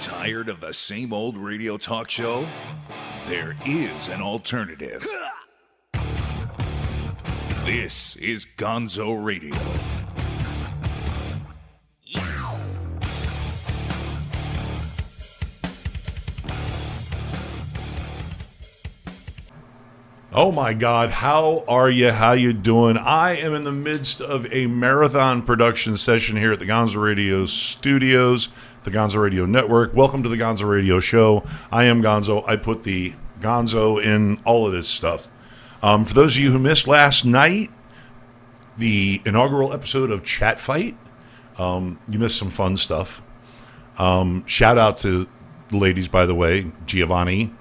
Tired of the same old radio talk show? There is an alternative. This is Gonzo Radio. Oh my God, how are you? How you doing? I am in the midst of a marathon production session here at the Gonzo Radio studios, the Gonzo Radio Network. Welcome to the Gonzo Radio Show. I am Gonzo. I put the Gonzo in all of this stuff. For those of you who missed last night, the inaugural episode of Chat Fight, you missed some fun stuff. Shout out to the ladies, by the way, Giovanni,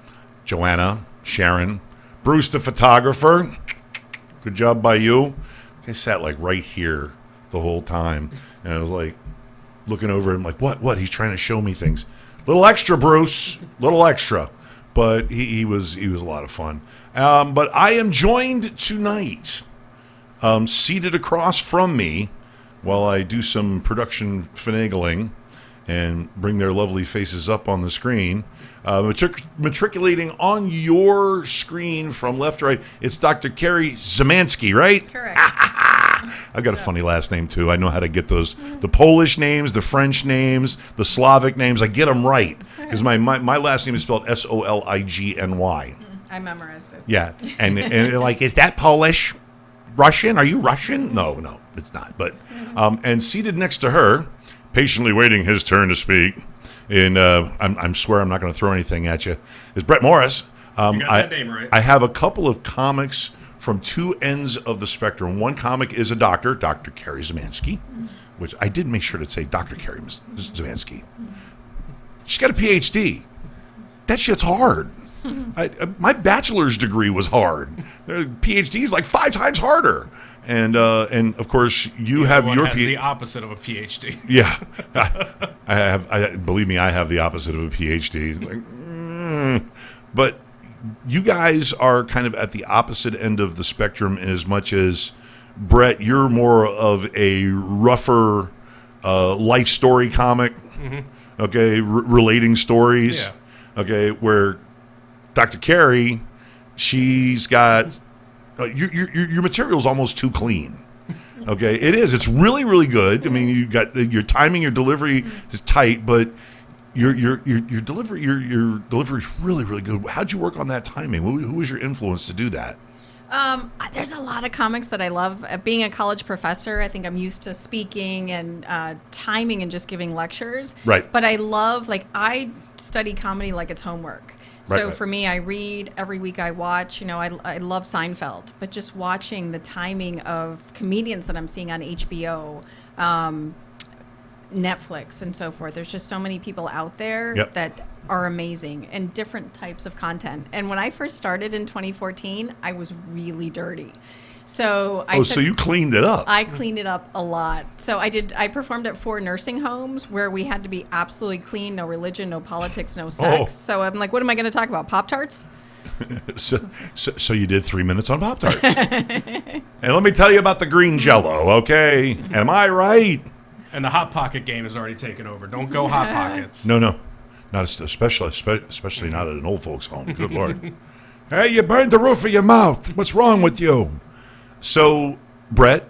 Joanna, Sharon, Bruce the photographer. Good job by you. I sat like right here the whole time, and I was like looking over and like, what? He's trying to show me things. Little extra, Bruce. Little extra. But he was a lot of fun. But I am joined tonight, seated across from me, while I do some production finagling and bring their lovely faces up on the screen. Matriculating on your screen from left to right, it's Dr. Kerry Szymanski, right? Correct. I've got a funny last name, too. I know how to get those. The Polish names, the French names, the Slavic names, I get them right. Because my last name is spelled Soligny. I memorized it. Yeah. And like, is that Polish? Russian? Are you Russian? No, it's not. But and seated next to her, patiently waiting his turn to speak, and I swear I'm not going to throw anything at you, is Brett Morris. You got that name right. I have a couple of comics from two ends of the spectrum. One comic is a doctor, Dr. Kerry Szymanski, which I did make sure to say Dr. Kerry Szymanski. She's got a PhD. That shit's hard. My bachelor's degree was hard. PhD is like 5 times harder. And of course you have your the opposite of a PhD. Yeah, I have. Believe me, I have the opposite of a PhD. Like, but you guys are kind of at the opposite end of the spectrum in as much as Brett, you're more of a rougher life story comic. Mm-hmm. Okay, relating stories. Yeah. Okay, where Dr. Kerry, she's got. Your material is almost too clean. Okay, it is. It's really, really good. I mean, you got your timing, your delivery is tight, but your delivery is really, really good. How'd you work on that timing? Who was your influence to do that? There's a lot of comics that I love. Being a college professor, I think I'm used to speaking and timing and just giving lectures. Right. But I love, I study comedy like it's homework. So Right. for me, I read every week. I watch. I love Seinfeld, but just watching the timing of comedians that I'm seeing on HBO, Netflix, and so forth. There's just so many people out there that are amazing and different types of content. And when I first started in 2014, I was really dirty. So so you cleaned it up. I cleaned it up a lot. So I performed at 4 nursing homes where we had to be absolutely clean, no religion, no politics, no sex. So I'm like, what am I going to talk about? Pop-Tarts? So you did 3 minutes on Pop-Tarts. And let me tell you about the green Jell-O, okay? Am I right? And the Hot Pocket game has already taken over. Don't go Hot Pockets. No. Not especially not at an old folks' home. Good Lord. Hey, you burned the roof of your mouth. What's wrong with you? So, Brett,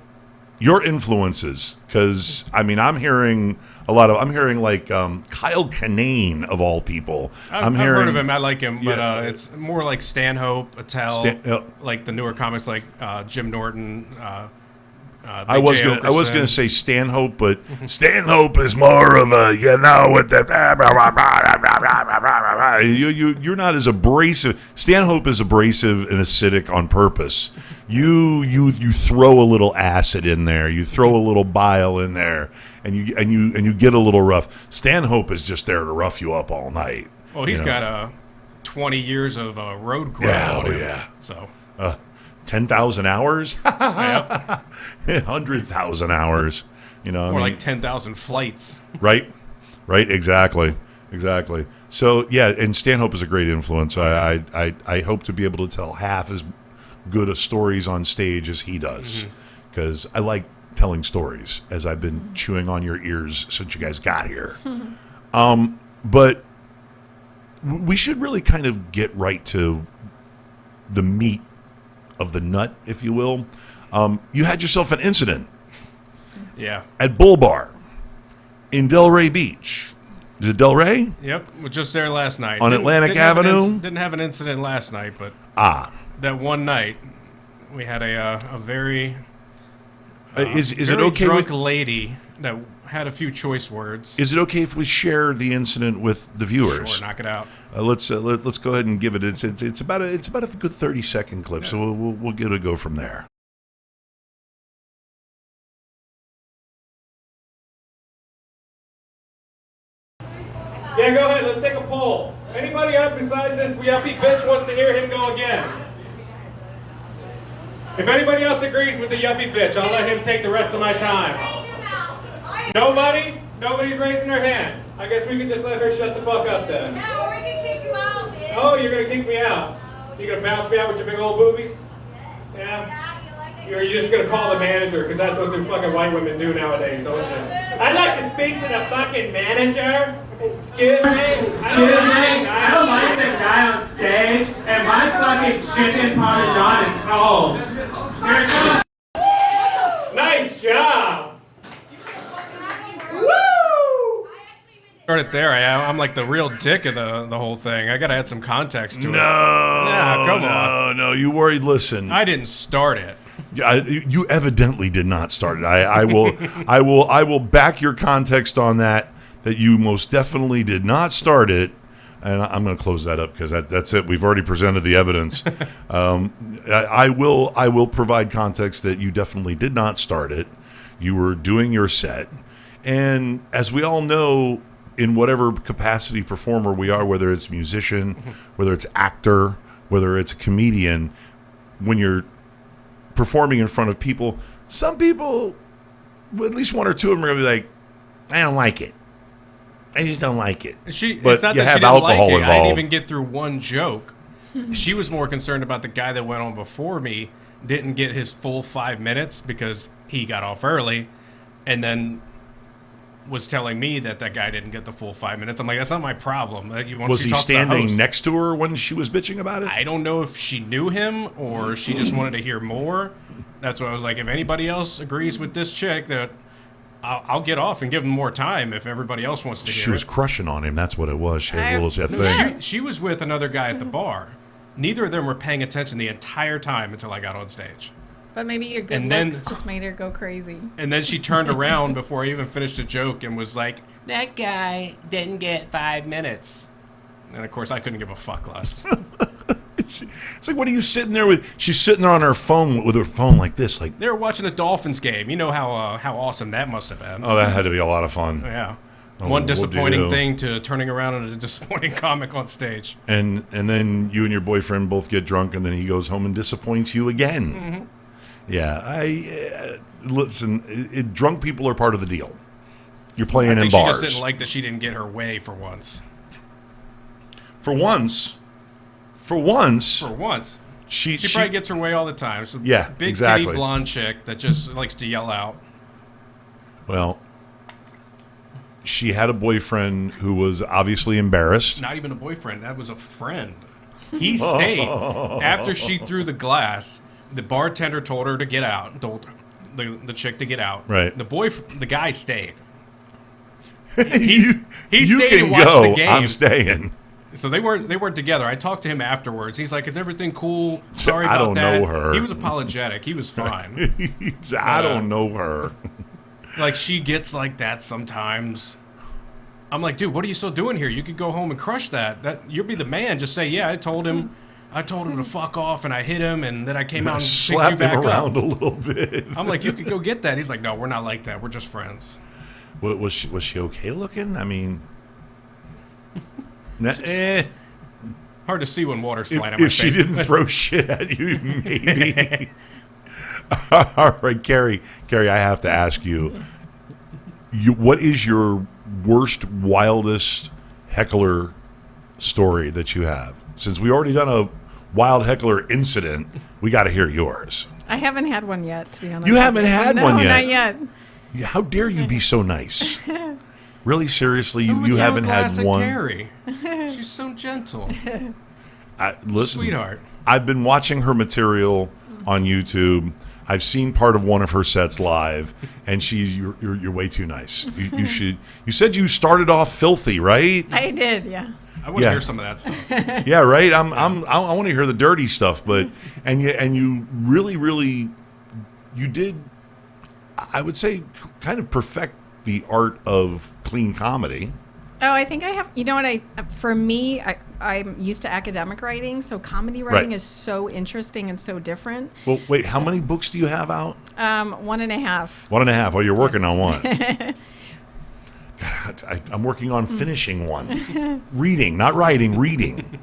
your influences, because, I'm hearing like Kyle Kinane, of all people. I've heard of him. I like him, but it's more like Stanhope, Attell, like the newer comics like Jim Norton, I was gonna say Stanhope, but Stanhope is more of a with the you're not as abrasive. Stanhope is abrasive and acidic on purpose. You throw a little acid in there, you throw a little bile in there, and you get a little rough. Stanhope is just there to rough you up all night. Well, he's got 20 years of road growth. Yeah. So. 10,000 hours? Yep. 100,000 hours. More like 10,000 flights. Right, exactly. So, yeah, and Stanhope is a great influence. I hope to be able to tell half as good of stories on stage as he does, because I like telling stories, as I've been chewing on your ears since you guys got here. But we should really kind of get right to the meat of the nut, if you will. You had yourself an incident. Yeah. At Bull Bar in Delray Beach. Is it Delray? Yep. We're just there last night. On Atlantic Avenue? Didn't have an incident last night, but that one night we had a very is very it okay drunk with lady that had a few choice words. Is it okay if we share the incident with the viewers? Sure, knock it out. Let's go ahead and give it. It's about a good 30-second clip, yeah. So we'll get a go from there. Yeah, go ahead. Let's take a poll. Anybody out besides this yuppie bitch wants to hear him go again? If anybody else agrees with the yuppie bitch, I'll let him take the rest of my time. Nobody? Nobody's raising their hand. I guess we can just let her shut the fuck up then. No, we're gonna kick you out, bitch. Oh, you're gonna kick me out? You gonna bounce me out with your big old boobies? Yeah? You're just gonna call the manager, because that's what the fucking white women do nowadays, don't you? I'd like to speak to the fucking manager. Excuse me? I don't like the guy on stage, and my fucking chicken parmesan is cold. Here it comes. Nice job! Woo! Started there. I'm like the real dick of the whole thing. I gotta add some context to it. Yeah, come on. No, you worried. Listen, I didn't start it. You evidently did not start it. I will back your context on that you most definitely did not start it. And I'm going to close that up because that's it. We've already presented the evidence. I will provide context that you definitely did not start it. You were doing your set. And as we all know, in whatever capacity performer we are, whether it's musician, whether it's actor, whether it's a comedian, when you're performing in front of people, some people, at least one or two of them are going to be like, I don't like it. I just don't like it. But it's not you that have she didn't alcohol like it. involved. I didn't even get through one joke. She was more concerned about the guy that went on before me didn't get his full 5 minutes because he got off early, and then was telling me that guy didn't get the full 5 minutes. I'm like, that's not my problem. Was he standing next to her when she was bitching about it? I don't know if she knew him or she just wanted to hear more. That's what I was like, if anybody else agrees with this chick, that I'll get off and give him more time if everybody else wants to hear it. She was crushing on him. That's what it was. She had a little thing. She was with another guy at the bar. Neither of them were paying attention the entire time until I got on stage. But maybe your good looks just made her go crazy. And then she turned around before I even finished a joke and was like, that guy didn't get 5 minutes. And of course, I couldn't give a fuck less. It's like, what are you sitting there with? She's sitting there on her phone with her phone like this. Like they were watching a Dolphins game. You know how awesome that must have been. Oh, that had to be a lot of fun. Yeah. One disappointing thing to turning around on a disappointing comic on stage. And then you and your boyfriend both get drunk, and then he goes home and disappoints you again. Mm-hmm. Yeah, listen. Drunk people are part of the deal. You're playing in bars. She just didn't like that she didn't get her way for once. For once. She probably gets her way all the time. So yeah, big exactly. titty blonde chick that just likes to yell out. Well, she had a boyfriend who was obviously embarrassed. Not even a boyfriend. That was a friend. He stayed. After she threw the glass, the bartender told her to get out. Told the chick to get out. Right. The guy stayed. He stayed and watched the game. I'm staying. So they weren't together. I talked to him afterwards. He's like, "Is everything cool? Sorry about that." I don't know her. He was apologetic. He was fine. I don't know her. Like, she gets like that sometimes. I'm like, dude, what are you still doing here? You could go home and crush that. You'll be the man. Just say, yeah, I told him to fuck off, and I hit him, and then I came out and slapped him around up. a little bit. I'm like, you could go get that. He's like, no, we're not like that. We're just friends. Was she okay looking? I mean, hard to see when water's flying at my face. If she didn't throw shit at you, maybe. All right, Kerry, I have to ask you, what is your worst, wildest heckler story that you have? Since we already done a wild heckler incident, we got to hear yours. I haven't had one yet, to be honest. You haven't had one yet? No, not yet. How dare you be so nice? Really, seriously, Look you how haven't had classic one. Carrie. She's so gentle. Listen, Sweetheart. I've been watching her material on YouTube. I've seen part of one of her sets live, and you're way too nice. You should. You said you started off filthy, right? I did, yeah. I want to hear some of that stuff. Yeah, right. I want to hear the dirty stuff, but and you really you did. I would say kind of perfect the art of clean comedy. Oh, I think I have. You know what? For me, I'm used to academic writing, so comedy writing is so interesting and so different. Well, wait, how many books do you have out? 1.5. 1.5. Oh, you're working on one. God, I'm working on finishing one. Reading, not writing, reading.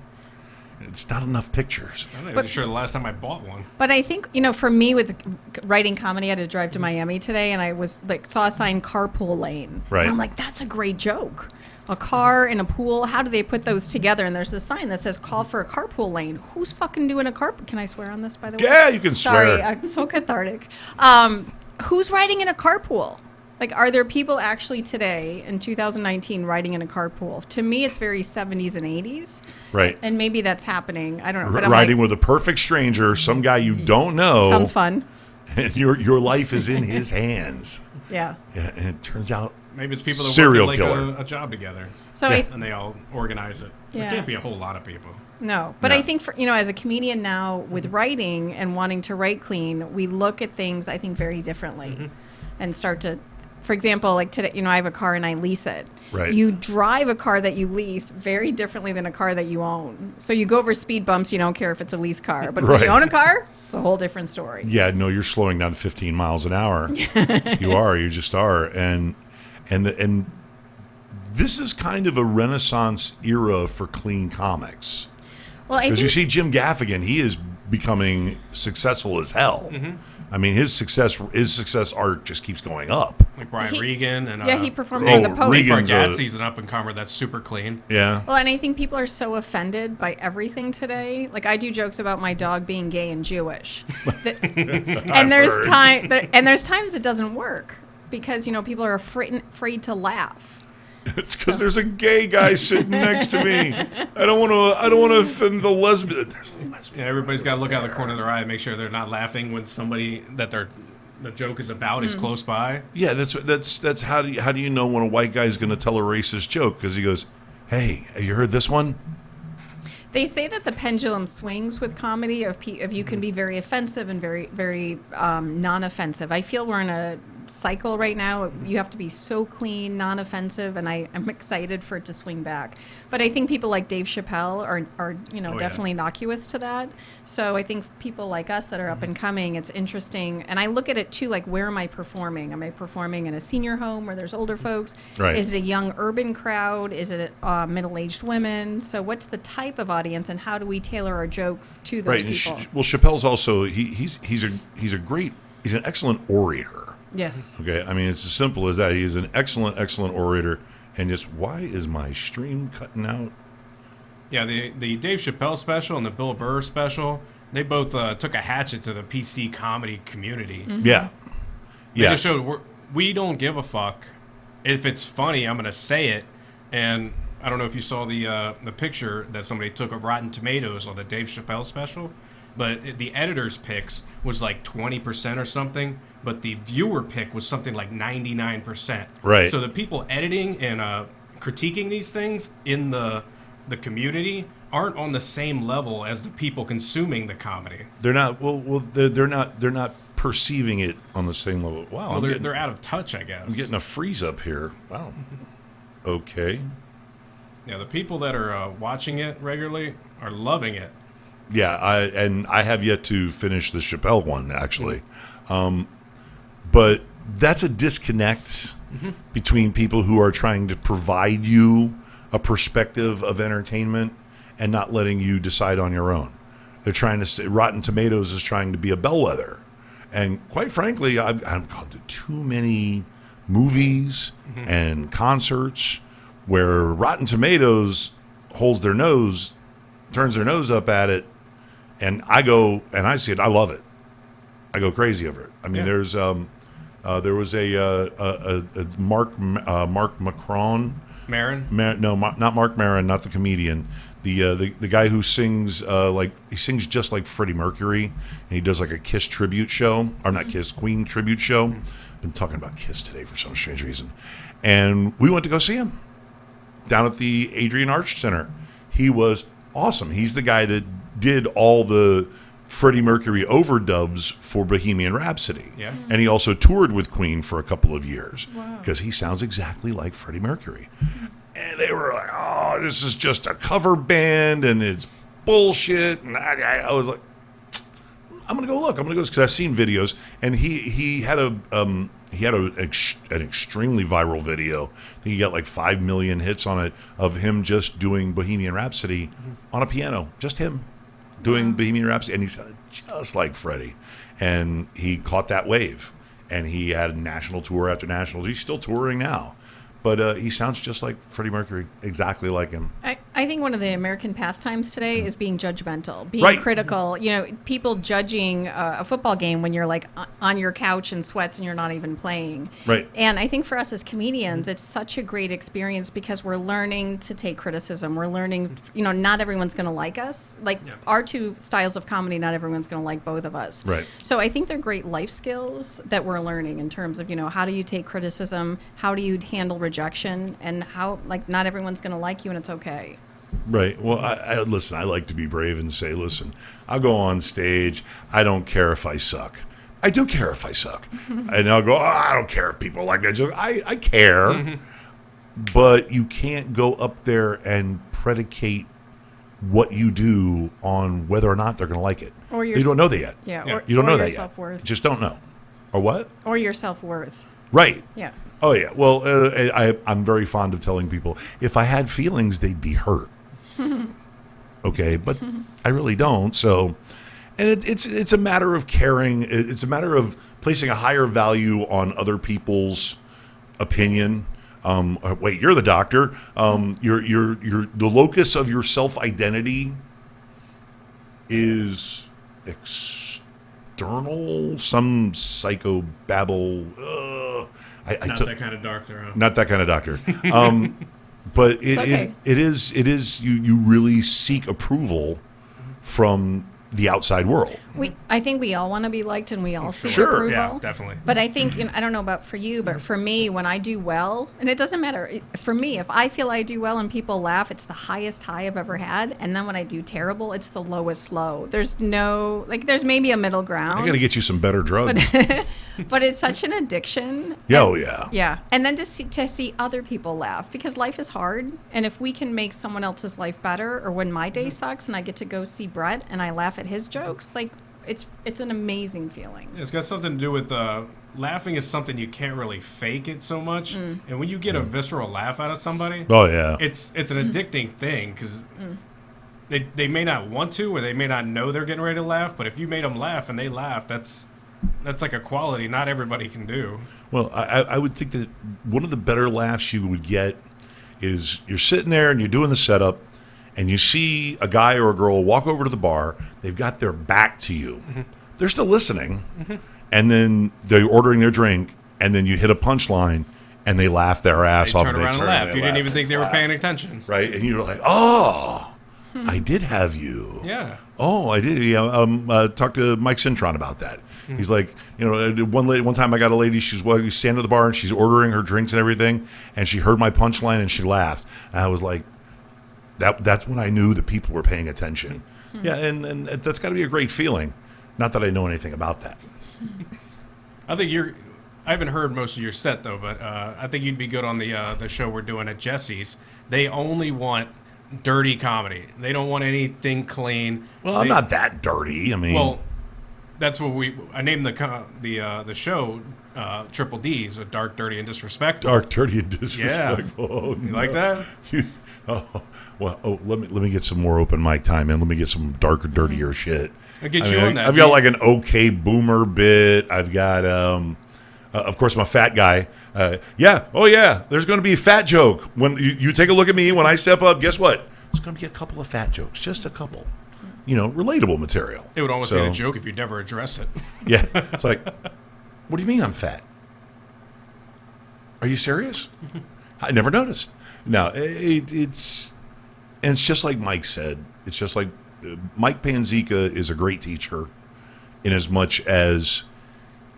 It's not enough pictures. I'm not even sure the last time I bought one. But I think, for me with writing comedy, I had to drive to Miami today, and I was saw a sign carpool lane. Right. And I'm like, that's a great joke. A car and a pool, how do they put those together? And there's this sign that says call for a carpool lane. Who's fucking doing a carpool? Can I swear on this, by the way? Yeah, you can swear. Sorry, I'm so cathartic. Who's riding in a carpool? Like, are there people actually today in 2019 riding in a carpool? To me, it's very 70s and 80s. Right. And maybe that's happening. I don't know. But Riding with a perfect stranger, some guy you don't know. Sounds fun. And your life is in his hands. Yeah. Yeah, and it turns out Maybe it's people that serial work killer. a job together. So And they all organize it. Yeah. There can't be a whole lot of people. No, but No. I think as a comedian now with writing and wanting to write clean, we look at things I think very differently, and start to, for example, like today, I have a car and I lease it. Right. You drive a car that you lease very differently than a car that you own. So you go over speed bumps, you don't care if it's a lease car, but when Right. you own a car, it's a whole different story. Yeah, no, you're slowing down to 15 miles an hour. You just are. And this is kind of a renaissance era for clean comics. Well, I Because think you see Jim Gaffigan, he is becoming successful as hell. I mean, his success arc just keeps going up. Like Brian Regan and he performed in the Post. Regan's Bargatze's an up-and-comer that's super clean. Yeah. Well, and I think people are so offended by everything today. Like, I do jokes about my dog being gay and Jewish, and there's times it doesn't work because people are afraid to laugh. It's because there's a gay guy sitting next to me. I don't want to offend the lesbian. There's a lesbian. Yeah, everybody's got to look out of the corner of their eye and make sure they're not laughing when somebody that the joke is about is close by. Yeah, that's how do you know when a white guy is going to tell a racist joke? Because he goes, "Hey, have you heard this one?" They say that the pendulum swings with comedy of you can be very offensive and very, very non-offensive. I feel we're in a cycle right now. You have to be so clean, non-offensive, and I'm excited for it to swing back. But I think people like Dave Chappelle are definitely innocuous to that. So I think people like us that are up and coming, it's interesting. And I look at it too, like, where am I performing? Am I performing in a senior home where there's older folks? Right. Is it a young urban crowd? Is it middle-aged women? So what's the type of audience, and how do we tailor our jokes to those people? Well, Chappelle's also he's an excellent orator. Yes. Okay, I mean, it's as simple as that. He's an excellent orator. And just, why is my stream cutting out? Yeah, the Dave Chappelle special and the Bill Burr special, they both took a hatchet to the PC comedy community. Yeah. They just showed we don't give a fuck. If it's funny, I'm going to say it. And I don't know if you saw the picture that somebody took of Rotten Tomatoes on the Dave Chappelle special, but the editor's picks was like 20% or something, but the viewer pick was something like 99%. Right. So the people editing and critiquing these things in the community aren't on the same level as the people consuming the comedy. They're not. They're not perceiving it on the same level. Wow. Well, they're out of touch, I guess. I'm getting a freeze up here. Wow. Okay. Yeah, the people that are watching it regularly are loving it. Yeah, I have yet to finish the Chappelle one, actually. But that's a disconnect between people who are trying to provide you a perspective of entertainment and not letting you decide on your own. They're trying to say Rotten Tomatoes is trying to be a bellwether. And quite frankly, I've gone to too many movies and concerts where Rotten Tomatoes holds their nose, turns their nose up at it, and I go and I see it. I love it. I go crazy over it. I mean, there's There was a Mark Macron. Marin? Not Mark Maron, not the comedian. The guy who sings he sings just like Freddie Mercury, and he does like a Kiss tribute show, or not Kiss, Queen tribute show. Been talking about Kiss today for some strange reason, and we went to go see him down at the Adrian Arch Center. He was awesome. He's the guy that did all the Freddie Mercury overdubs for Bohemian Rhapsody. Yeah. And he also toured with Queen for a couple of years because he sounds exactly like Freddie Mercury. And they were like, oh, this is just a cover band and it's bullshit. And I was like, I'm going to go look. I'm going to go because I've seen videos. And he had an extremely viral video. I think he got like 5 million hits on it of him just doing Bohemian Rhapsody on a piano. Just him doing Bohemian Rhapsody. And he sounded just like Freddie. And he caught that wave. And he had national tour after national. He's still touring now. But he sounds just like Freddie Mercury, exactly like him. I think one of the American pastimes today is being judgmental, being critical. You know, people judging a football game when you're like on your couch in sweats and you're not even playing. Right. And I think for us as comedians, it's such a great experience because we're learning to take criticism. We're learning, you know, not everyone's going to like us. Like our two styles of comedy, not everyone's going to like both of us. Right. So I think they're great life skills that we're learning in terms of, you know, how do you take criticism? How do you handle rejection, and how, like, not everyone's going to like you, and it's okay. Right. Well, I listen, I like to be brave and say, listen, I'll go on stage. I don't care if I suck. I do care if I suck. And I'll go, I don't care if people like that joke. I care. But you can't go up there and predicate what you do on whether or not they're going to like it. Or your you don't know that yet. Yeah. Yeah. Or, You don't or know your that yet. self-worth. You just don't know. Or what? Or your self-worth. Right. Yeah. Oh, yeah. Well, I'm very fond of telling people, if I had feelings, they'd be hurt. Okay, but I really don't. So, and it's a matter of caring. It's a matter of placing a higher value on other people's opinion. Wait, you're the doctor. You're the locus of your self-identity is external, some psychobabble. Not that kind of doctor, huh? Not that kind of doctor. But it is you really seek approval from the outside world. I think we all want to be liked, and we all seek Sure. approval. Yeah, definitely. But I think, I don't know about for you, but for me, when I do well, and it doesn't matter, for me, if I feel I do well and people laugh, it's the highest high I've ever had. And then when I do terrible, it's the lowest low. There's no, like, there's maybe a middle ground. I got to get you some better drugs. But it's such an addiction. Yeah, oh, yeah. Yeah. And then to see other people laugh, because life is hard. And if we can make someone else's life better, or when my day sucks and I get to go see Brett and I laugh at his jokes, like, it's an amazing feeling. It's got something to do with laughing is something you can't really fake it so much. And when you get a visceral laugh out of somebody, Oh, yeah. it's an addicting thing because they may not want to, or they may not know they're getting ready to laugh. But if you made them laugh and they laugh, that's like a quality not everybody can do. Well, I would think that one of the better laughs you would get is you're sitting there and you're doing the setup, and you see a guy or a girl walk over to the bar. They've got their back to you. They're still listening. And then they're ordering their drink, and then you hit a punchline, and they laugh their ass off. Turn around and laugh. You didn't even think they were paying attention. Right? And you're like, oh, I did have you. Yeah. Oh, I did. Yeah, talked to Mike Cintron about that. He's like, one time I got a lady, she's standing at the bar, and she's ordering her drinks and everything, and she heard my punchline, and she laughed. And I was like, that's when I knew that people were paying attention. Yeah, and that's got to be a great feeling. Not that I know anything about that. I think I haven't heard most of your set though, but I think you'd be good on the show we're doing at Jesse's. They only want dirty comedy. They don't want anything clean. Well, I'm not that dirty. I mean, well, that's what I named the show Triple D's, a dark, dirty, and disrespectful. Dark, dirty, and disrespectful. Yeah. Oh, You like that? Let me get some more open mic time in. Let me get some darker, dirtier shit. I'll get you on that. I've got like an okay boomer bit. I've got, of course, I'm a fat guy. Yeah. Oh, yeah. There's going to be a fat joke. When you take a look at me, when I step up, guess what? It's going to be a couple of fat jokes. Just a couple. Relatable material. It would almost be a joke if you'd never address it. Yeah. It's like, what do you mean I'm fat? Are you serious? I never noticed. No, it's just like Mike said. It's just like Mike Panzica is a great teacher in as much as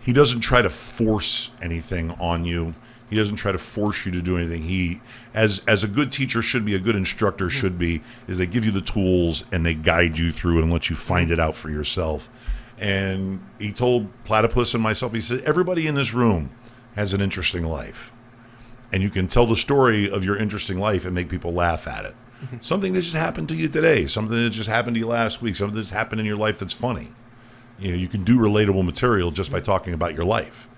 he doesn't try to force anything on you. He doesn't try to force you to do anything. He, as a good teacher should be, a good instructor should be, is they give you the tools and they guide you through it and let you find it out for yourself. And he told Platypus and myself, he said, everybody in this room has an interesting life. And you can tell the story of your interesting life and make people laugh at it. Something that just happened to you today, something that just happened to you last week, something that's happened in your life that's funny. You know, you can do relatable material just by talking about your life.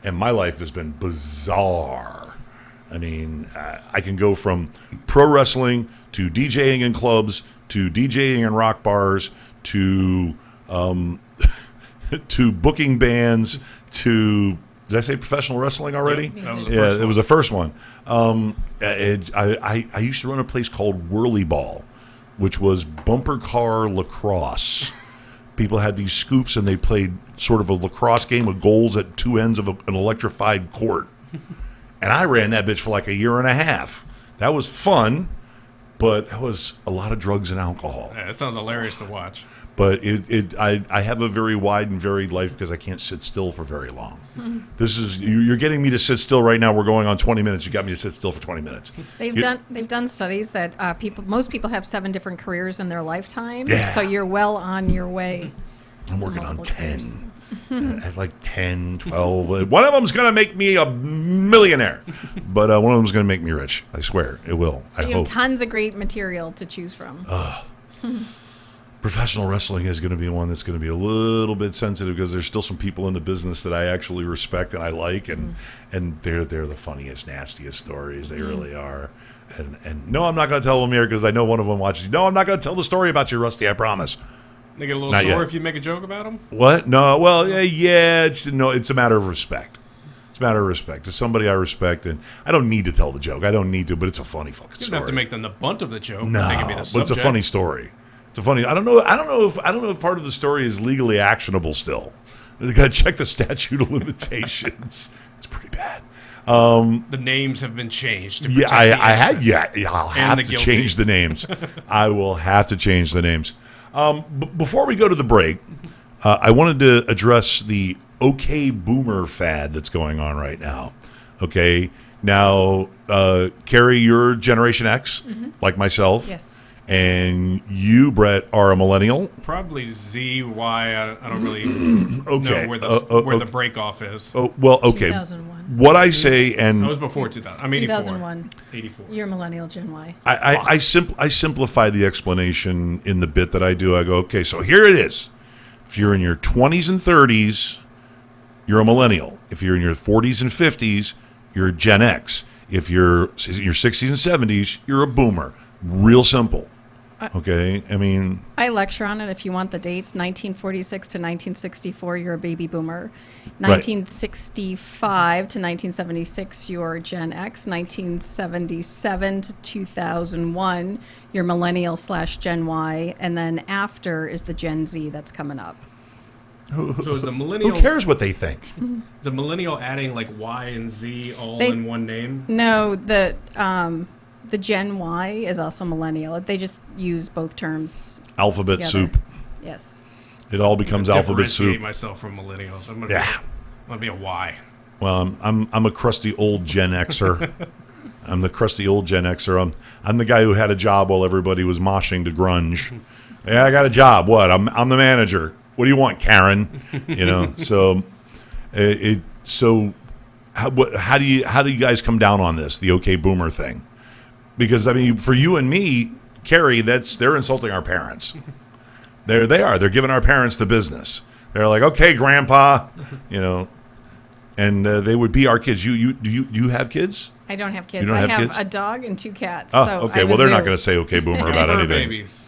And my life has been bizarre. I mean, I can go from pro wrestling to DJing in clubs to DJing in rock bars to to booking bands to, did I say professional wrestling already? That was It was the first one. I used to run a place called Whirly Ball, which was bumper car lacrosse. People had these scoops and they played sort of a lacrosse game with goals at two ends of an electrified court. And I ran that bitch for like a year and a half. That was fun, but that was a lot of drugs and alcohol. Yeah, it sounds hilarious to watch. But I have a very wide and varied life because I can't sit still for very long. This is, you're getting me to sit still right now. We're going on 20 minutes. You got me to sit still for 20 minutes. They've done studies that most people have 7 different careers in their lifetime. Yeah. So you're well on your way. I'm working on Multiple 10. I have like 10, 12. One of them's going to make me a millionaire. But one of them's going to make me rich. I swear. It will. So I you hope. have tons of great material to choose from. Professional wrestling is going to be one that's going to be a little bit sensitive because there's still some people in the business that I actually respect and I like, and they're the funniest, nastiest stories. They really are. And no, I'm not going to tell them here because I know one of them watches. No, I'm not going to tell the story about you, Rusty. I promise. They get a little Not sore yet. if you make a joke about them? What? No. Well, yeah. It's a matter of respect. It's a matter of respect. It's somebody I respect, and I don't need to tell the joke. I don't need to, but it's a funny fucking You story. don't have to make them the bunt of the joke. No, They can be the but it's subject. a funny story. It's a funny. I don't know if part of the story is legally actionable still. They got to check the statute of limitations. It's pretty bad. The names have been changed. To Yeah, protect the I had. innocent. Yeah, I'll have the to guilty. change the names. I will have to change the names. Before we go to the break, I wanted to address the OK Boomer fad that's going on right now. Okay, now, Kerry, you're Generation X, like myself. Yes. And you, Brett, are a millennial. Probably Z, Y. I don't really Okay. know where okay. the break off is. Oh, well, okay. 2001. What I say, and That was before 2000. I'm 84. 2001. 84. You're millennial Gen Y. I simplify the explanation in the bit that I do. I go, okay, so here it is. If you're in your 20s and 30s, you're a millennial. If you're in your 40s and 50s, you're a Gen X. If you're in your 60s and 70s, you're a boomer. Real simple. Okay, I mean, I lecture on it if you want the dates. 1946 to 1964, you're a baby boomer. Right. 1965 to 1976, you're Gen X. 1977 to 2001, you're millennial / Gen Y. And then after is the Gen Z that's coming up. So is the millennial? who cares what they think? Is the millennial adding like Y and Z all in one name? No, the Gen Y is also millennial. They just use both terms. Alphabet together. soup. Yes. It all becomes alphabet Differentiate soup. myself from millennials. I'm Yeah. gonna be a Y. Well, I'm a crusty old Gen Xer. I'm the crusty old Gen Xer. I'm the guy who had a job while everybody was moshing to grunge. Yeah, I got a job. What? I'm the manager. What do you want, Karen? You know. So, how do you guys come down on this? The OK Boomer thing? Because I mean, for you and me, Kerry, they're insulting our parents. There they are. They're giving our parents the business. They're like, okay, Grandpa, you know, and they would be our kids. You have kids? I don't have kids. You don't I have have kids? a dog and 2 cats. Oh, so okay. I Well, they're not was going to say okay, Boomer about Fur anything. babies.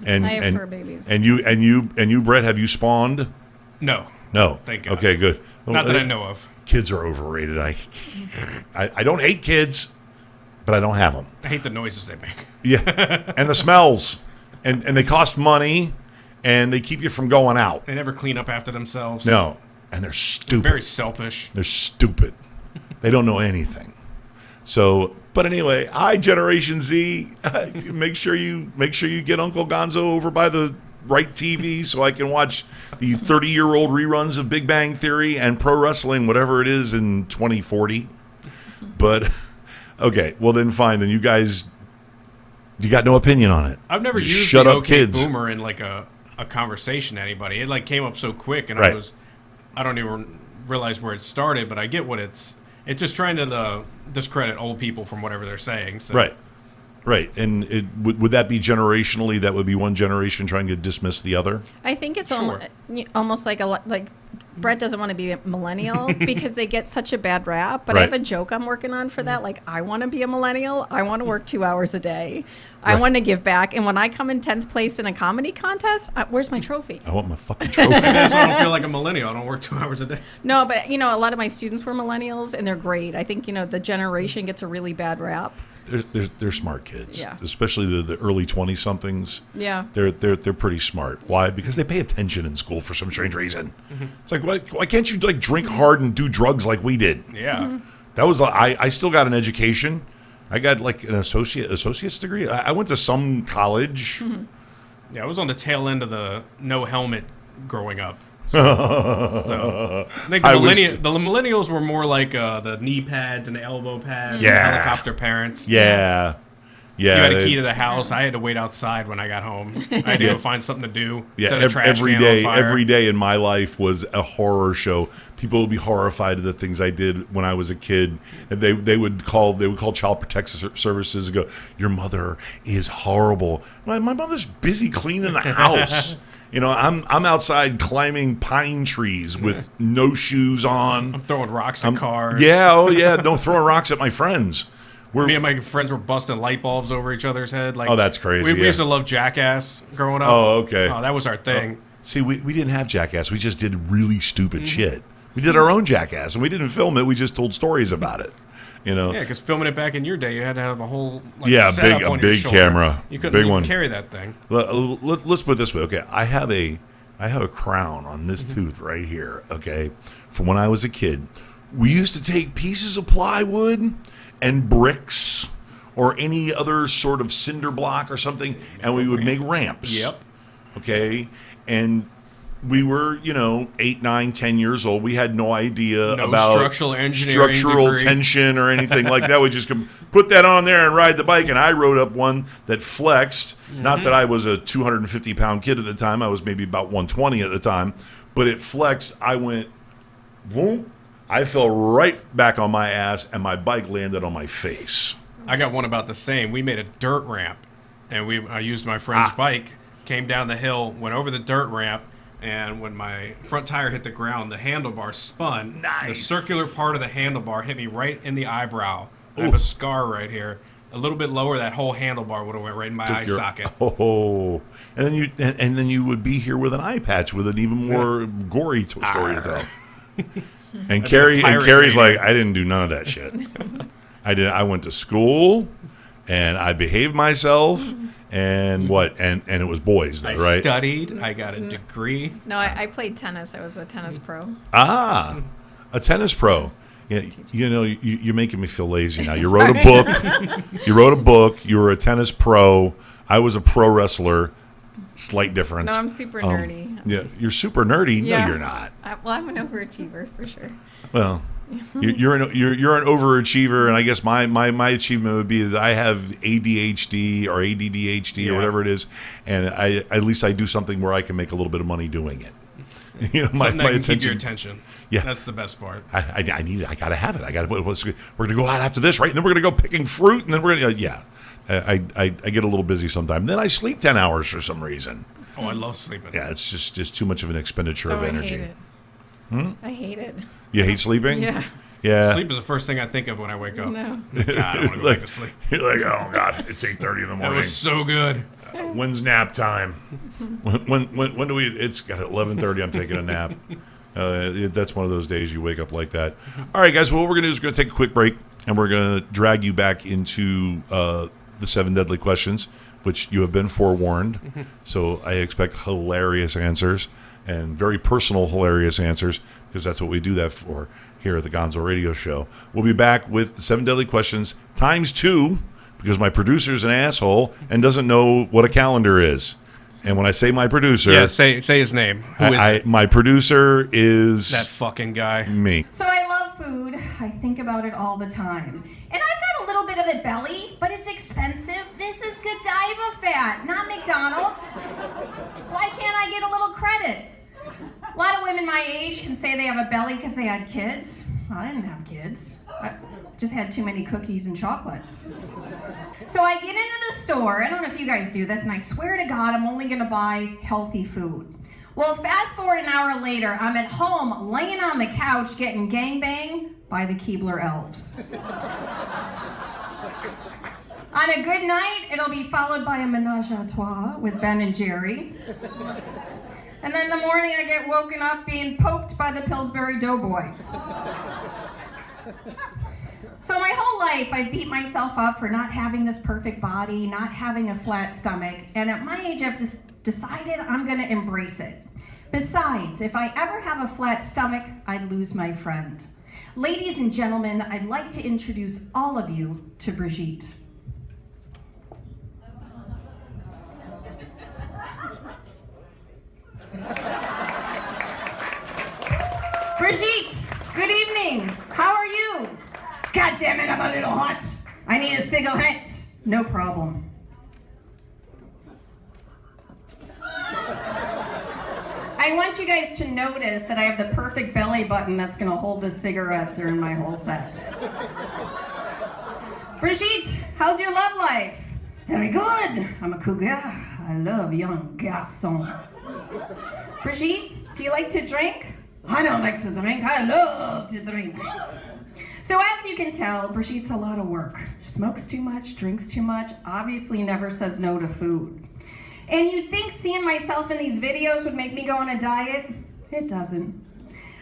And I have and fur babies. and you, Brett, have you spawned? No. No. Thank God. Okay, good. Not that I know of. Kids are overrated. I don't hate kids, but I don't have them. I hate the noises they make. Yeah, and the smells, and they cost money, and they keep you from going out. They never clean up after themselves. No, and they're stupid. Very selfish. They're stupid. They don't know anything. So, but anyway, hi Generation Z. make sure you get Uncle Gonzo over by the right TV so I can watch the 30-year-old reruns of Big Bang Theory and pro wrestling, whatever it is, in 2040. But okay, well then fine. Then you guys, you got no opinion on it. I've never Just used shut the up, okay kids. boomer in like a conversation to anybody. It like came up so quick, and Right. I don't even realize where it started, but I get what it's just trying to discredit old people from whatever they're saying. So. Right. And would that be generationally? That would be one generation trying to dismiss the other? I think it's Sure. almost like Brett doesn't want to be a millennial because they get such a bad rap. But I have Right. a joke I'm working on for that. Like, I want to be a millennial. I want to work 2 hours a day. I want to give back. And when I come in 10th place in a comedy contest, where's my trophy? I want my fucking trophy. That's why I don't feel like a millennial. I don't work 2 hours a day. No, but, a lot of my students were millennials, and they're great. I think, the generation gets a really bad rap. They're smart kids, Yeah. especially the early 20-somethings. Yeah. They're pretty smart. Why? Because they pay attention in school for some strange reason. It's like, why can't you like drink hard and do drugs like we did? Yeah. That was I still got an education. I got like an associate's degree. I went to some college. Yeah, I was on the tail end of the no helmet growing up. So, I think the millennials were more like the knee pads and the elbow pads, Yeah. and helicopter parents. Yeah. You had a they- key to the house. I had to wait outside when I got home. I had to go find something to do. Yeah, Set a trash every can day, on fire. every day in my life was a horror show. People would be horrified at the things I did when I was a kid, and they would call Child Protective Services and go, "Your mother is horrible." My mother's busy cleaning the house. I'm outside climbing pine trees with no shoes on. I'm throwing rocks at cars. Yeah, oh yeah, don't throw rocks at my friends. Me and my friends were busting light bulbs over each other's head. Like, Oh, that's crazy, We yeah. used to love Jackass growing up. Oh, okay. Oh, that was our thing. See, we didn't have Jackass. We just did really stupid shit. We did our own Jackass, and we didn't film it. We just told stories about it. Yeah, because filming it back in your day, you had to have a whole a setup on your big shoulder. camera, You couldn't big even one. carry that thing. Let's put it this way. Okay, I have a crown on this tooth right here. Okay, from when I was a kid, we used to take pieces of plywood and bricks or any other sort of cinder block or something, and we would make ramps. Yep. Okay, and we were, 8, 9, 10 years old. We had no idea No about structural engineering degree. tension or anything like that. We just put that on there and ride the bike. And I rode up one that flexed. Not that I was a 250-pound kid at the time. I was maybe about 120 at the time. But it flexed. I went, boom. I fell right back on my ass, and my bike landed on my face. I got one about the same. We made a dirt ramp, and I used my friend's bike, came down the hill, went over the dirt ramp, and when my front tire hit the ground, the handlebar spun. Nice. The circular part of the handlebar hit me right in the eyebrow. I have a scar right here. A little bit lower, that whole handlebar would have went right in my eye socket. Oh, and then you would be here with an eye patch with an even more gory story to tell. And Carrie's like, I didn't do none of that shit. I went to school, and I behaved myself, and it was boys, though, I right? studied. I got a degree. No, I played tennis. I was a tennis pro. A tennis pro. Yeah, you're making me feel lazy now. You wrote a book. You were a tennis pro. I was a pro wrestler. Slight difference. No, I'm super nerdy. Yeah, you're super nerdy. Yeah. No, you're not. I'm an overachiever for sure. Well, you're an overachiever, and I guess my achievement would be is I have ADHD or ADDHD or whatever it is, and at least I do something where I can make a little bit of money doing it. My Something that can attention. keep your attention. Yeah. That's the best part. I need it. I gotta have it. We're gonna go out after this, right? And then we're gonna go picking fruit, and then we're gonna I get a little busy sometimes. Then I sleep 10 hours for some reason. Oh, I love sleeping. Yeah, it's just too much of an expenditure of energy. I hate it. I hate it. You hate sleeping? Yeah. Yeah. Sleep is the first thing I think of when I wake up. No. God, I want to go back to sleep. You're like, oh god, it's 8:30 in the That morning. was so good. When's nap time? When do we? It's got 11:30. I'm taking a nap. That's one of those days you wake up like that. All right, guys. Well, what we're gonna do is we're gonna take a quick break, and we're gonna drag you back into the 7 deadly questions, which you have been forewarned. So I expect hilarious answers and very personal hilarious answers, because that's what we do that for. here at the Gonzo Radio Show. We'll be back with the 7 Deadly Questions times 2 because my producer's an asshole and doesn't know what a calendar is. And when I say my producer... Yeah, say his name. Who is it? My producer is... That fucking guy. Me. So I love food. I think about it all the time. And I've got a little bit of a belly, but it's expensive. This is Godiva fat, not McDonald's. Why can't I get a little credit? A lot of women my age can say they have a belly because they had kids. I didn't have kids. I just had too many cookies and chocolate. So I get into the store, I don't know if you guys do this, and I swear to God I'm only gonna buy healthy food. Well, fast forward an hour later, I'm at home laying on the couch getting gangbanged by the Keebler elves. On a good night, it'll be followed by a menage a trois with Ben and Jerry. And then in the morning I get woken up being poked by the Pillsbury Doughboy. So my whole life I beat myself up for not having this perfect body, not having a flat stomach, and at my age I've just decided I'm gonna embrace it. Besides, if I ever have a flat stomach, I'd lose my friend. Ladies and gentlemen, I'd like to introduce all of you to Brigitte. Brigitte, good evening. How are you? God damn it, I'm a little hot. I need a cigarette. No problem. I want you guys to notice that I have the perfect belly button that's gonna hold the cigarette during my whole set. Brigitte, how's your love life? Very good. I'm a cougar. I love young garçons. Brigitte, do you like to drink? I don't like to drink. I love to drink. So as you can tell, Brigitte's a lot of work. Smokes too much, drinks too much, obviously never says no to food. And you'd think seeing myself in these videos would make me go on a diet? It doesn't.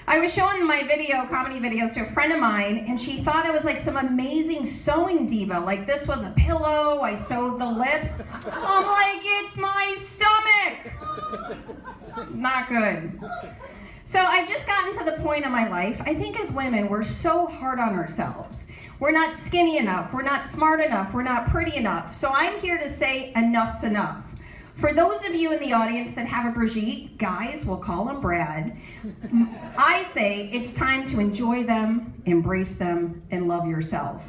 I was showing my comedy videos to a friend of mine, and she thought I was like some amazing sewing diva. Like this was a pillow, I sewed the lips. I'm like, it's my stomach. Not good. So I've just gotten to the point in my life, I think as women, we're so hard on ourselves. We're not skinny enough, we're not smart enough, we're not pretty enough. So I'm here to say enough's enough. For those of you in the audience that have a Brigitte, guys, we'll call him Brad, I say it's time to enjoy them, embrace them, and love yourself.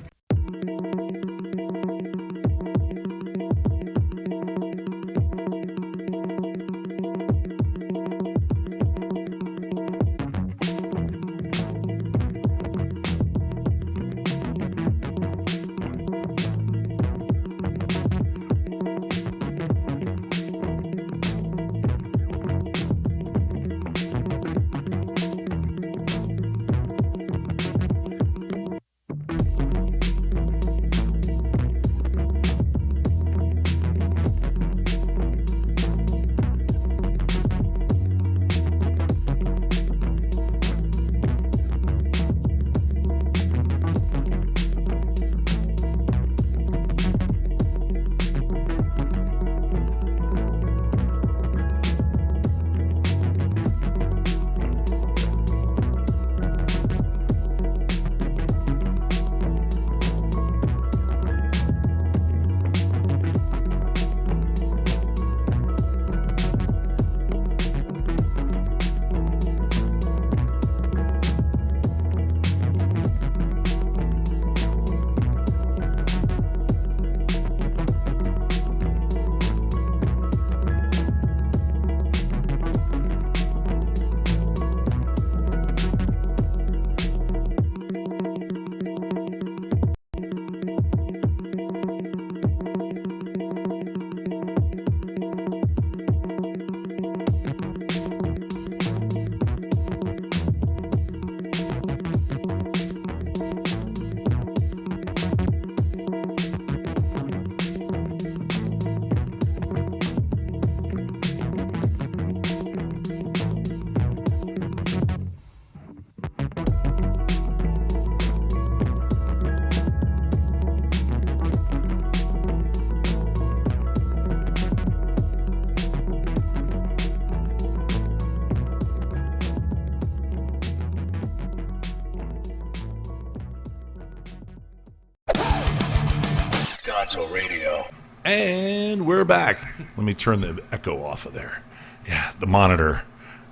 Gonzo Radio. And we're back. Let me turn the echo off of there. Yeah, the monitor,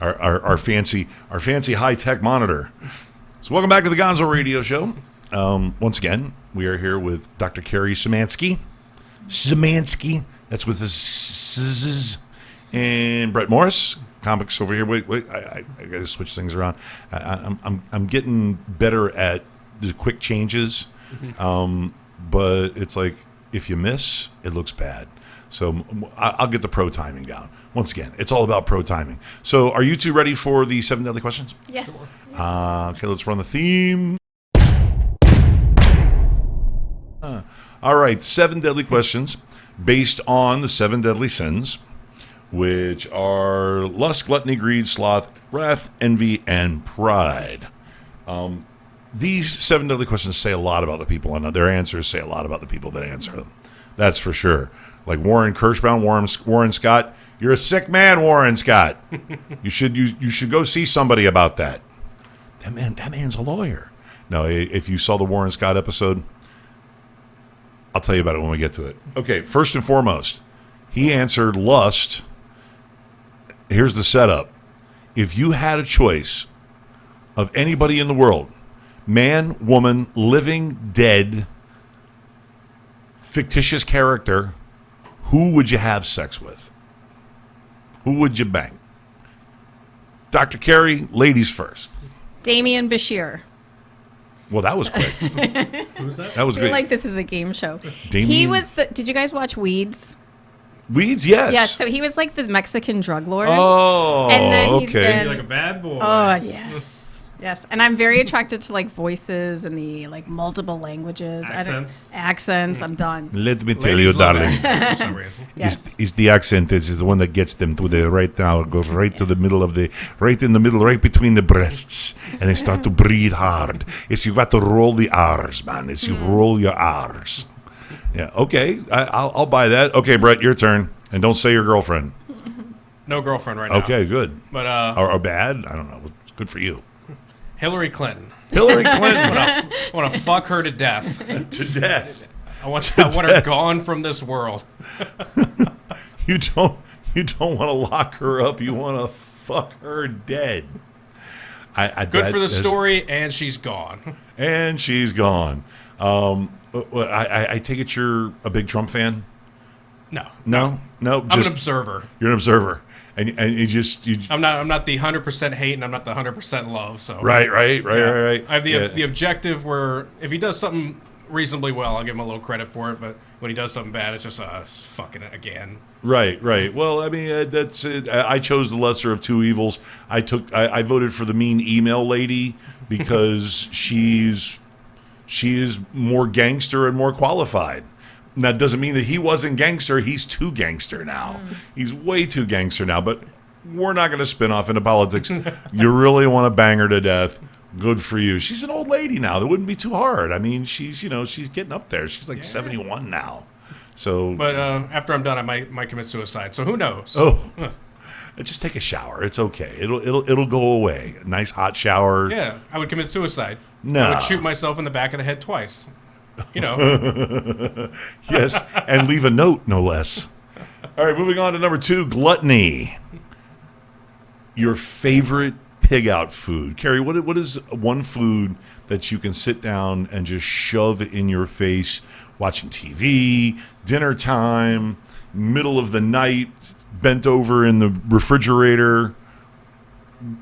our fancy high-tech monitor. So welcome back to the Gonzo Radio Show. Once again, we are here with Dr. Kerry Szymanski. That's with the s, and Brett Morris. Comics over here. Wait, I got to switch things around. I'm getting better at the quick changes, but it's like if you miss, it looks bad. So I'll get the pro timing down. Once again, it's all about pro timing. So are you two ready for the 7 deadly questions? Yes. Okay, let's run the theme. All right, 7 deadly questions based on the 7 deadly sins, which are lust, gluttony, greed, sloth, wrath, envy, and pride. These 7 deadly questions say a lot about the people, and their answers say a lot about the people that answer them. That's for sure. Like Warren Kirschbaum, Warren Scott. You're a sick man, Warren Scott. You should go see somebody about that. That man's a lawyer. No, if you saw the Warren Scott episode, I'll tell you about it when we get to it. Okay, first and foremost, he answered lust. Here's the setup. If you had a choice of anybody in the world, man, woman, living, dead, fictitious character, who would you have sex with? Who would you bang? Dr. Kerry, ladies first. Damian Bashir. Well, that was quick. Who's that? That was I feel great. like this is a game show. Damian? He was the. Did you guys watch Weeds? Weeds, yes. Yeah, so he was like the Mexican drug lord. Oh, And then he's okay. been- Like a bad boy. Oh, yes. Yes, and I'm very attracted to like voices and the like multiple languages. Accents. I'm done. Let me tell you, Ladies love darling. accents for some reason. Yes. It's the accent. This is the one that gets them to the right now. It goes right to the middle of the, right in the middle, right between the breasts, and they start to breathe hard. It's you got to roll the R's, man. It's you roll your R's. Yeah. Okay. I'll buy that. Okay, Brett, your turn, and don't say your girlfriend. No girlfriend right now. Okay, good. But Or bad? I don't know. It's good for you. Hillary Clinton. Hillary Clinton I want to fuck her to death. to death. I want her gone from this world. You don't want to lock her up. You want to fuck her dead. Good for the story, and she's gone. And she's gone. I take it you're a big Trump fan? No. No. I'm an observer. You're an observer, and you. I'm not the 100% hate, and I'm not the 100% love. So Right. I have the objective where if he does something reasonably well, I'll give him a little credit for it. But when he does something bad, it's just fucking it again. Right. Well, I mean, that's it. I chose the lesser of two evils. I voted for the mean email lady because she is more gangster and more qualified. And that doesn't mean that he wasn't gangster. He's too gangster now. He's way too gangster now. But we're not going to spin off into politics. You really want to bang her to death. Good for you. She's an old lady now. That wouldn't be too hard. I mean, she's getting up there. She's like 71 now. So, but after I'm done, I might commit suicide. So who knows? Oh, just take a shower. It's okay. It'll go away. A nice hot shower. Yeah, I would commit suicide. No. I would shoot myself in the back of the head twice. You know. Yes, and leave a note, no less. All right, moving on to number 2, gluttony. Your favorite pig out food. Kerry, what is one food that you can sit down and just shove in your face watching TV, dinner time, middle of the night, bent over in the refrigerator?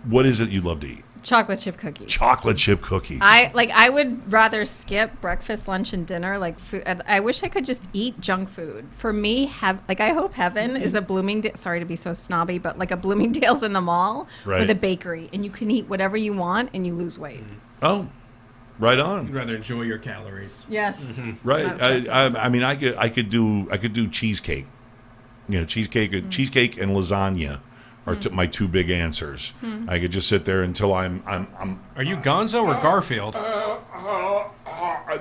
What is it you love to eat? Chocolate chip cookies. Chocolate chip cookies. I would rather skip breakfast, lunch, and dinner. Like food, I wish I could just eat junk food. For me, I hope heaven is a Bloomingdale. Sorry to be so snobby, but like a Bloomingdale's in the mall with a bakery, and you can eat whatever you want and you lose weight. Oh, right on. You'd rather enjoy your calories. Yes. Right. I mean, I could do cheesecake. You know, cheesecake and lasagna are my two big answers. I could just sit there until I'm. Are you Gonzo or Garfield?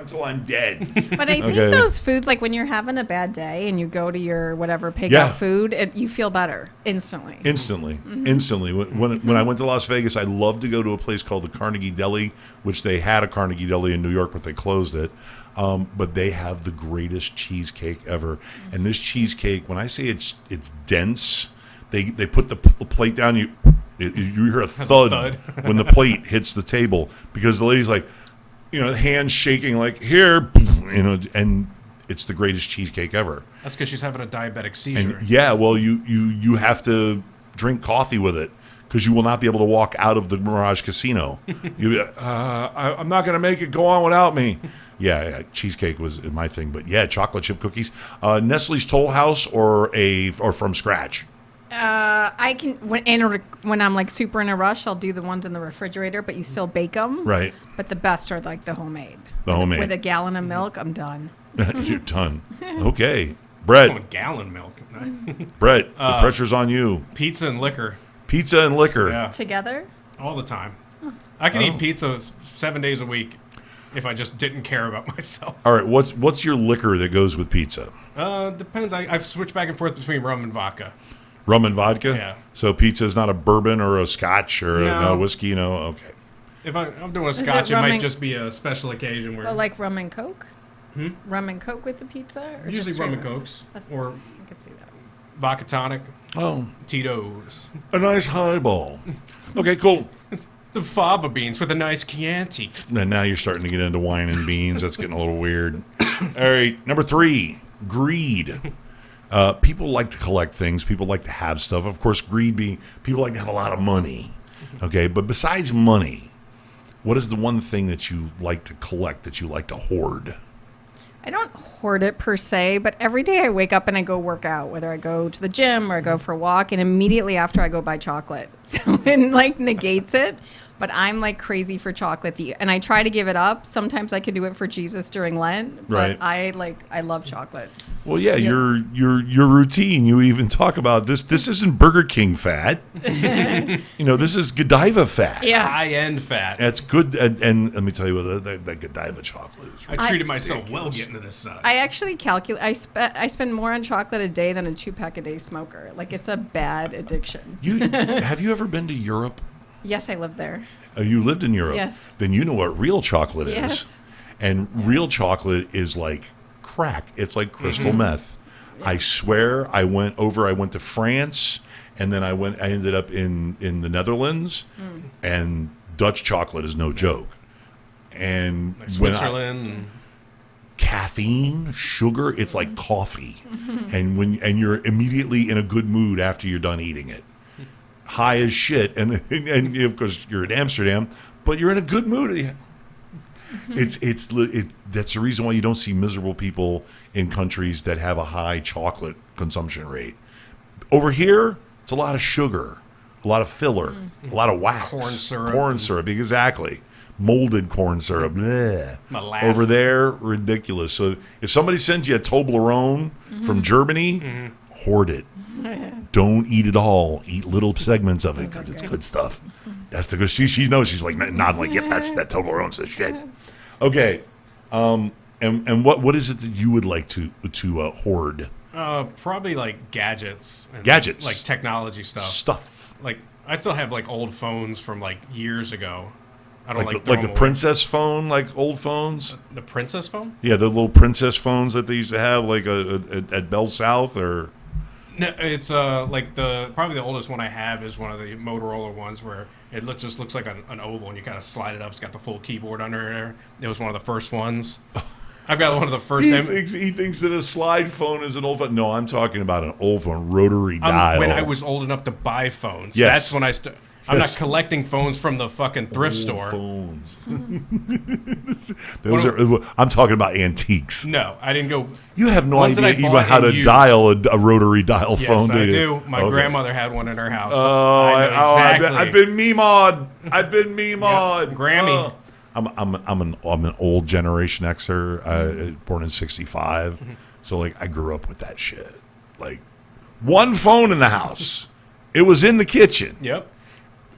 until I'm dead. But I think those foods, like when you're having a bad day and you go to your whatever pickup food, you feel better instantly. Instantly. When I went to Las Vegas, I loved to go to a place called the Carnegie Deli, which they had a Carnegie Deli in New York, but they closed it. But they have the greatest cheesecake ever. And this cheesecake, when I say it's dense, they put the plate down. You hear a thud when the plate hits the table because the lady's like, hands shaking like here, and it's the greatest cheesecake ever. That's because she's having a diabetic seizure. And you have to drink coffee with it because you will not be able to walk out of the Mirage Casino. I'm not going to make it. Go on without me. Yeah, cheesecake was my thing, but chocolate chip cookies. Nestle's Toll House or from scratch. I can when I'm like super in a rush, I'll do the ones in the refrigerator, but you still bake them. Right. But the best are like the homemade. With a gallon of milk, I'm done. You're done. Okay, Brett. Oh, a gallon milk. Brett, the pressure's on you. Pizza and liquor. Pizza and liquor. Yeah. Together? All the time. I can eat pizza 7 days a week if I just didn't care about myself. All right, what's your liquor that goes with pizza? Depends. I've switched back and forth between rum and vodka. Rum and vodka? Yeah. So pizza is not a bourbon or a scotch or a whiskey, Okay. If I'm doing a scotch, it might just be a special occasion where... Oh, like rum and Coke? Rum and Coke with the pizza? Or usually just rum and Cokes. Or I can see that. vodka tonic. Oh. Tito's. A nice highball. Okay, cool. Some fava beans with a nice Chianti. And now you're starting to get into wine and beans. That's getting a little weird. All right, number 3, greed. People like to collect things. People like to have stuff. Of course, greed being people like to have a lot of money. Okay, but besides money, what is the one thing that you like to collect, that you like to hoard? I don't hoard it per se, but every day I wake up and I go work out, whether I go to the gym or I go for a walk, and immediately after I go buy chocolate. So it negates it. But I'm crazy for chocolate, and I try to give it up. Sometimes I could do it for Jesus during Lent, but right. I love chocolate. Well, your routine. You even talk about this. This isn't Burger King fat. This is Godiva fat. Yeah, high-end fat. That's good. And let me tell you what that Godiva chocolate is. I treated myself well getting to this size. I actually calculate. I spend more on chocolate a day than a 2-pack a day smoker. It's a bad addiction. Have you ever been to Europe? Yes, I lived there. You lived in Europe? Yes. Then you know what real chocolate yes. is. And real chocolate is like crack. It's like crystal meth. Yeah. I swear I went to France, and then I ended up in the Netherlands, and Dutch chocolate is no joke. And like Switzerland. Caffeine, sugar, it's like coffee. And you're immediately in a good mood after you're done eating it. High as shit, and of course you're in Amsterdam, but you're in a good mood. That's the reason why you don't see miserable people in countries that have a high chocolate consumption rate. Over here, it's a lot of sugar, a lot of filler, a lot of wax, corn syrup, exactly. Molded corn syrup. Over there, ridiculous. So if somebody sends you a Toblerone from Germany, hoard it. Don't eat it all. Eat little segments of it because it's good stuff. That's the good. She knows. She's like nodding like, yep, that Toblerone's the shit. Okay, and what is it that you would like to hoard? Probably like gadgets. And gadgets, like technology stuff. Like I still have old phones from years ago. I don't like the princess phone, like old phones. The princess phone? Yeah, the little princess phones that they used to have, at Bell South or. No, it's probably the oldest one I have is one of the Motorola ones where it just looks like an oval and you kind of slide it up. It's got the full keyboard under there. It was one of the first ones. I've got one of the first. He thinks that a slide phone is an old phone. No, I'm talking about an old phone, rotary dial. When I was old enough to buy phones, yes. That's when I'm not collecting phones from the fucking thrift store. Phones. I'm talking about antiques. No, I didn't go. You have no idea even how to dial a rotary dial phone, do you? Yes, I do. My grandmother had one in her house. I've been meemawed. Yep. Grammy. I'm an old Generation Xer, born in '65. So I grew up with that shit. One phone in the house. It was in the kitchen. Yep.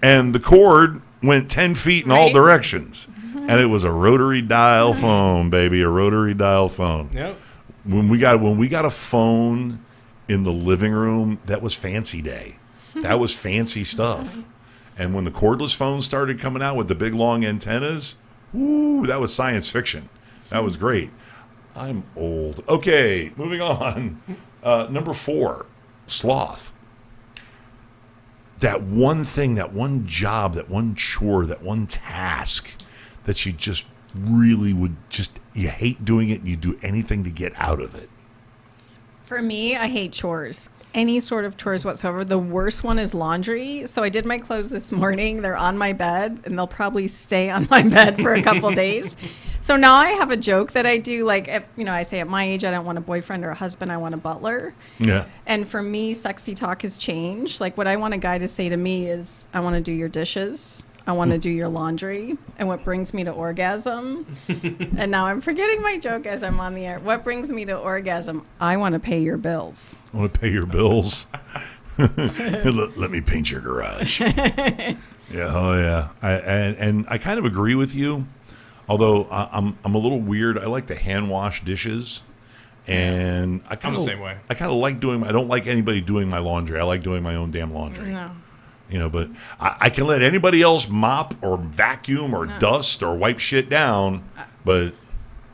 And the cord went 10 feet in all directions. and it was a rotary dial phone, baby, a rotary dial phone. Yep. When we got a phone in the living room, that was fancy day. That was fancy stuff. And when the cordless phones started coming out with the big long antennas, ooh, that was science fiction. That was great. I'm old. Okay, moving on. Number 4, sloth. That one thing, that one job, that one chore, that one task that you just really you hate doing it and you do anything to get out of it. For me, I hate chores. Any sort of chores whatsoever. The worst one is laundry. So I did my clothes this morning. They're on my bed, and they'll probably stay on my bed for a couple days. So now I have a joke that I do. Like, I say at my age, I don't want a boyfriend or a husband. I want a butler. Yeah. And for me, sexy talk has changed. Like, what I want a guy to say to me is, I want to do your dishes. I want to do your laundry. And what brings me to orgasm, and now I'm forgetting my joke as I'm on the air. What brings me to orgasm? I want to pay your bills. I want to pay your bills. Let me paint your garage. Yeah, oh yeah. I kind of agree with you, although I'm a little weird. I like to hand wash dishes, and I'm the same way. I kind of like doing. I don't like anybody doing my laundry. I like doing my own damn laundry. No. But I can let anybody else mop or vacuum or dust or wipe shit down, but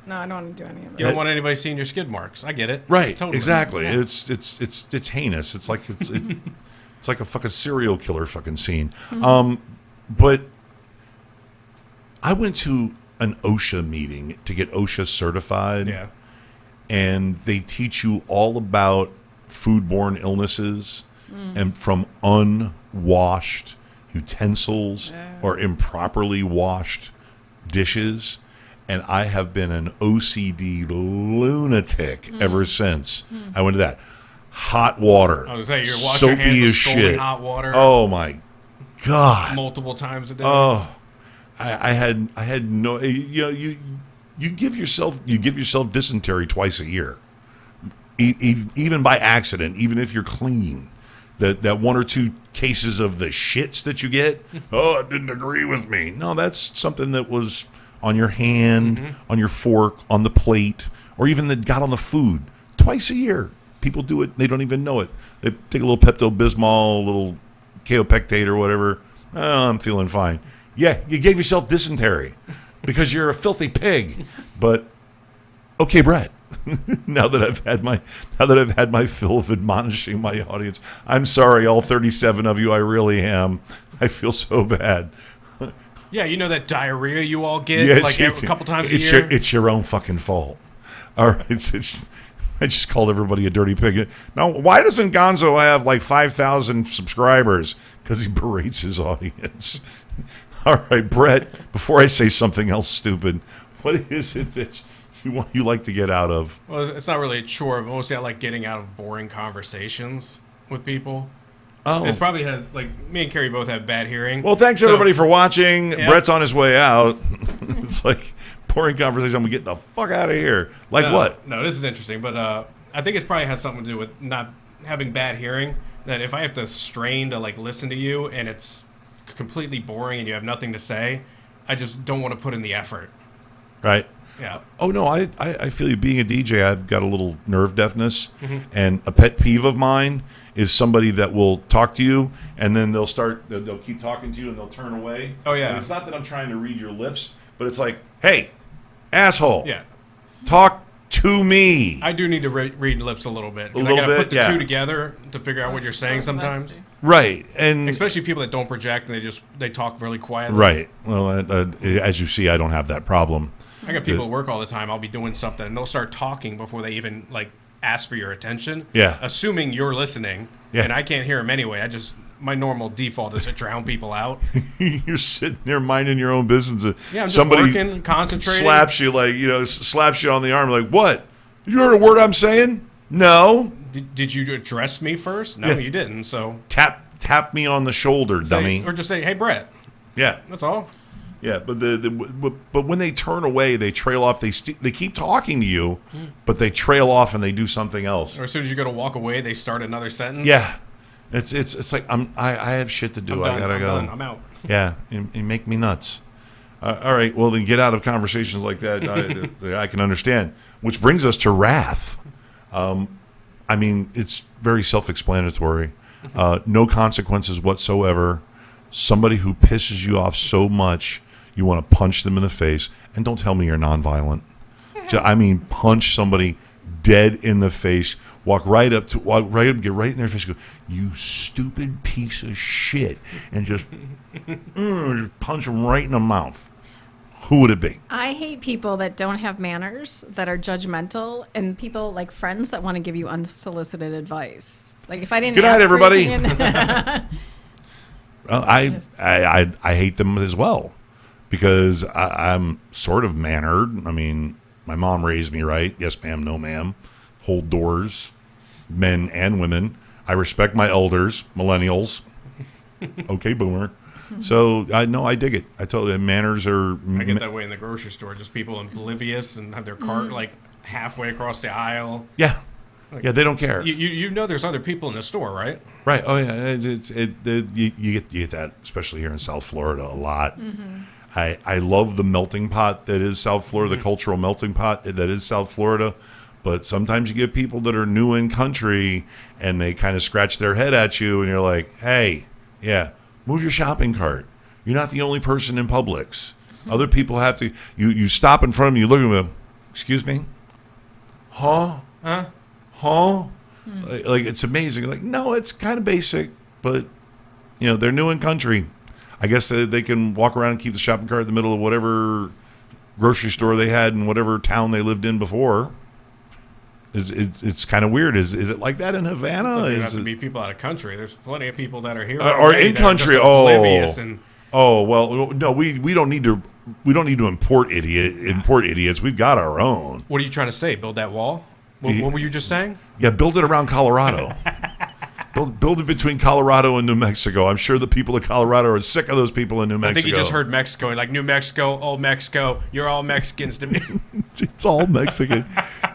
No, I don't want to do any of that. You don't want anybody seeing your skid marks. I get it. right, Totally. exactly. Yeah. It's heinous. It's like it's like a fucking serial killer fucking scene. But I went to an OSHA meeting to get OSHA certified. Yeah. And they teach you all about foodborne illnesses and from unwashed utensils or improperly washed dishes. And I have been an OCD lunatic ever since. I went to that. Hot water. I was saying, you're washing your hands with scalding hot water. Oh my God. Multiple times a day. Oh, I had no. You give yourself dysentery twice a year, even by accident, even if you're clean. That 1 or 2 cases of the shits that you get. Oh, it didn't agree with me. No, that's something that was on your hand, on your fork, on the plate, or even that got on the food twice a year. People do it; they don't even know it. They take a little Pepto-Bismol, a little Kaopectate, or whatever. Oh, I'm feeling fine. Yeah, you gave yourself dysentery because you're a filthy pig. But okay, Brett. now that I've had my fill of admonishing my audience, I'm sorry, all 37 of you. I really am. I feel so bad. Yeah, you know that diarrhea you all get a couple times a year? It's your own fucking fault. All right. I just called everybody a dirty pig. Now, why doesn't Gonzo have like 5,000 subscribers? Because he berates his audience. All right, Brett, before I say something else stupid, what is it that you like to get out of? Well, it's not really a chore, but mostly I like getting out of boring conversations with people. Oh. It probably has, like, me and Kerry both have bad hearing. Well, thanks everybody for watching. Yeah. Brett's on his way out. It's like boring conversation. I'm getting the fuck out of here. Like what? No, this is interesting, but I think it probably has something to do with not having bad hearing. That if I have to strain to like listen to you and it's completely boring and you have nothing to say, I just don't want to put in the effort. Right. Yeah. Oh, no, I feel you. Being a DJ, I've got a little nerve deafness, and a pet peeve of mine is somebody that will talk to you, and then they'll keep talking to you, and they'll turn away. Oh, yeah. And it's not that I'm trying to read your lips, but it's like, hey, asshole. Yeah. Talk to me. I do need to read lips a little bit. 'Cause A little I gotta bit, put the yeah. two together to figure out what you're saying sometimes. Right. And Especially people that don't project and they talk really quietly. right. Well, as you see, I don't have that problem. I got people at work all the time. I'll be doing something and they'll start talking before they even like ask for your attention. Yeah. Assuming you're listening. Yeah. And I can't hear them anyway. My normal default is to drown people out. You're sitting there minding your own business. Yeah, I'm just Somebody working, concentrating. slaps you slaps you on the arm like, what? You heard a word I'm saying? No. Did you address me first? No, Yeah. you didn't. So Tap me on the shoulder, dummy. or just say, "Hey, Brett." Yeah. That's all. Yeah, but when they turn away, they trail off. They keep talking to you, but they trail off and they do something else. Or as soon as you go to walk away, they start another sentence. Yeah, it's like I have shit to do. I gotta go. I'm out. Yeah, you make me nuts. All right, well, then get out of conversations like that. I can understand. Which brings us to wrath. I mean, it's very self-explanatory. No consequences whatsoever. Somebody who pisses you off so much, you want to punch them in the face. And don't tell me you're nonviolent. I mean, punch somebody dead in the face. Walk right up, get right in their face. Go, you stupid piece of shit, and just punch them right in the mouth. Who would it be? I hate people that don't have manners, that are judgmental, and people like friends that want to give you unsolicited advice. Like if I didn't. Good night, ask for everybody. anything- Well, I hate them as well because I'm sort of mannered. I mean, my mom raised me right. Yes, ma'am. No, ma'am. Hold doors, men and women. I respect my elders, millennials. Okay, boomer. So I dig it. I totally manners are. I get that way in the grocery store. Just people oblivious and have their cart like halfway across the aisle. Yeah, yeah. They don't care. You know, there's other people in the store, right? Right. Oh yeah. You get that, especially here in South Florida, a lot. I love the melting pot that is South Florida, the cultural melting pot that is South Florida. But sometimes you get people that are new in country and they kind of scratch their head at you, and you're like, hey, yeah. Move your shopping cart. You're not the only person in Publix. Other people have to. You stop in front of them. You look at them. Excuse me. Huh? Like it's amazing. Like no, it's kind of basic, but they're new in country. I guess they can walk around and keep the shopping cart in the middle of whatever grocery store they had in whatever town they lived in before. It's kind of weird. Is it like that in Havana? It doesn't have to be people out of country. There's plenty of people that are here or in country. Well, no, we don't need to. We don't need to import idiots. We've got our own. What are you trying to say? Build that wall? What were you just saying? Yeah, build it around Colorado. Build it between Colorado and New Mexico. I'm sure the people of Colorado are sick of those people in New Mexico. I think you just heard Mexico. Like New Mexico, old Mexico. You're all Mexicans to me. It's all Mexican.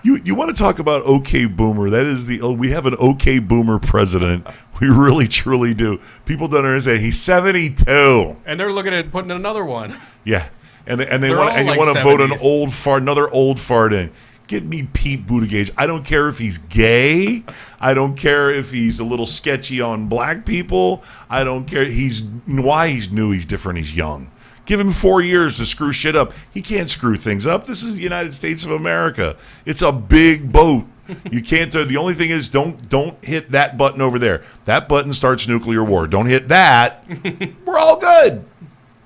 You want to talk about OK Boomer? That is we have an OK Boomer president. We really truly do. People don't understand. He's 72, and they're looking at putting another one. Yeah, and you like want to vote 70s. another old fart in. Get me Pete Buttigieg. I don't care if he's gay. I don't care if he's a little sketchy on black people. I don't care. He's new. He's different. He's young. Give him 4 years to screw shit up. He can't screw things up. This is the United States of America. It's a big boat. You can't. The only thing is, don't hit that button over there. That button starts nuclear war. Don't hit that. We're all good.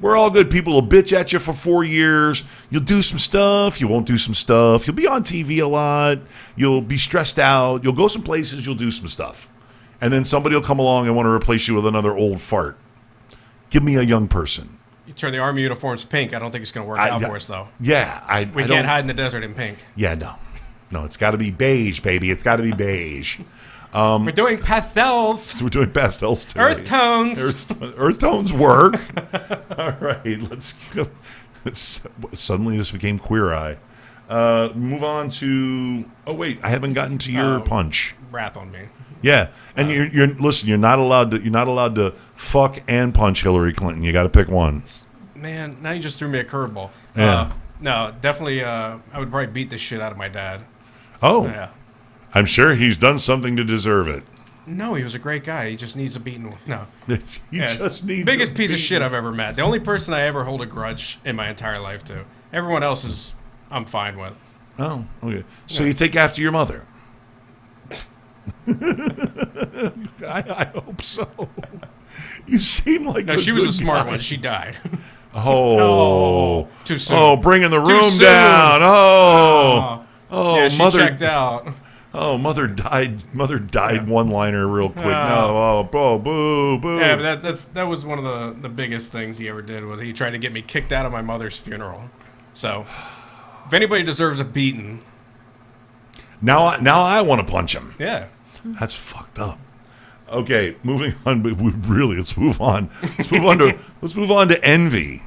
We're all good. People will bitch at you for 4 years. You'll do some stuff. You won't do some stuff. You'll be on TV a lot. You'll be stressed out. You'll go some places. You'll do some stuff. And then somebody will come along and want to replace you with another old fart. Give me a young person. You turn the Army uniforms pink. I don't think it's going to work out for us, though. Yeah. We can't hide in the desert in pink. Yeah, no. No, it's got to be beige, baby. It's got to be beige. We're doing pastels. We're doing pastels today. Earth tones. Earth tones work. All right, let's go. Suddenly this became Queer Eye. Move on to. Oh wait, I haven't gotten to your punch. Wrath on me. Yeah, and you're not allowed to fuck and punch Hillary Clinton. You got to pick one. Man, now you just threw me a curveball. Yeah. No, definitely. I would probably beat the shit out of my dad. Oh. Yeah. I'm sure he's done something to deserve it. No, he was a great guy. He just needs a beating. No. Just needs biggest piece of shit I've ever met. The only person I ever hold a grudge in my entire life to. Everyone else I'm fine with. Oh, okay. So you take after your mother. I hope so. You seem like she was a smart guy. one. She died. Oh. Too soon. Oh, bringing the room down. Oh. Yeah, she mother checked out. Oh, mother died one-liner real quick. No, boo. Yeah, but that was one of the biggest things he ever did was he tried to get me kicked out of my mother's funeral. So, if anybody deserves a beating, now I want to punch him. Yeah, that's fucked up. Okay, moving on. But let's move on. Let's move on to envy.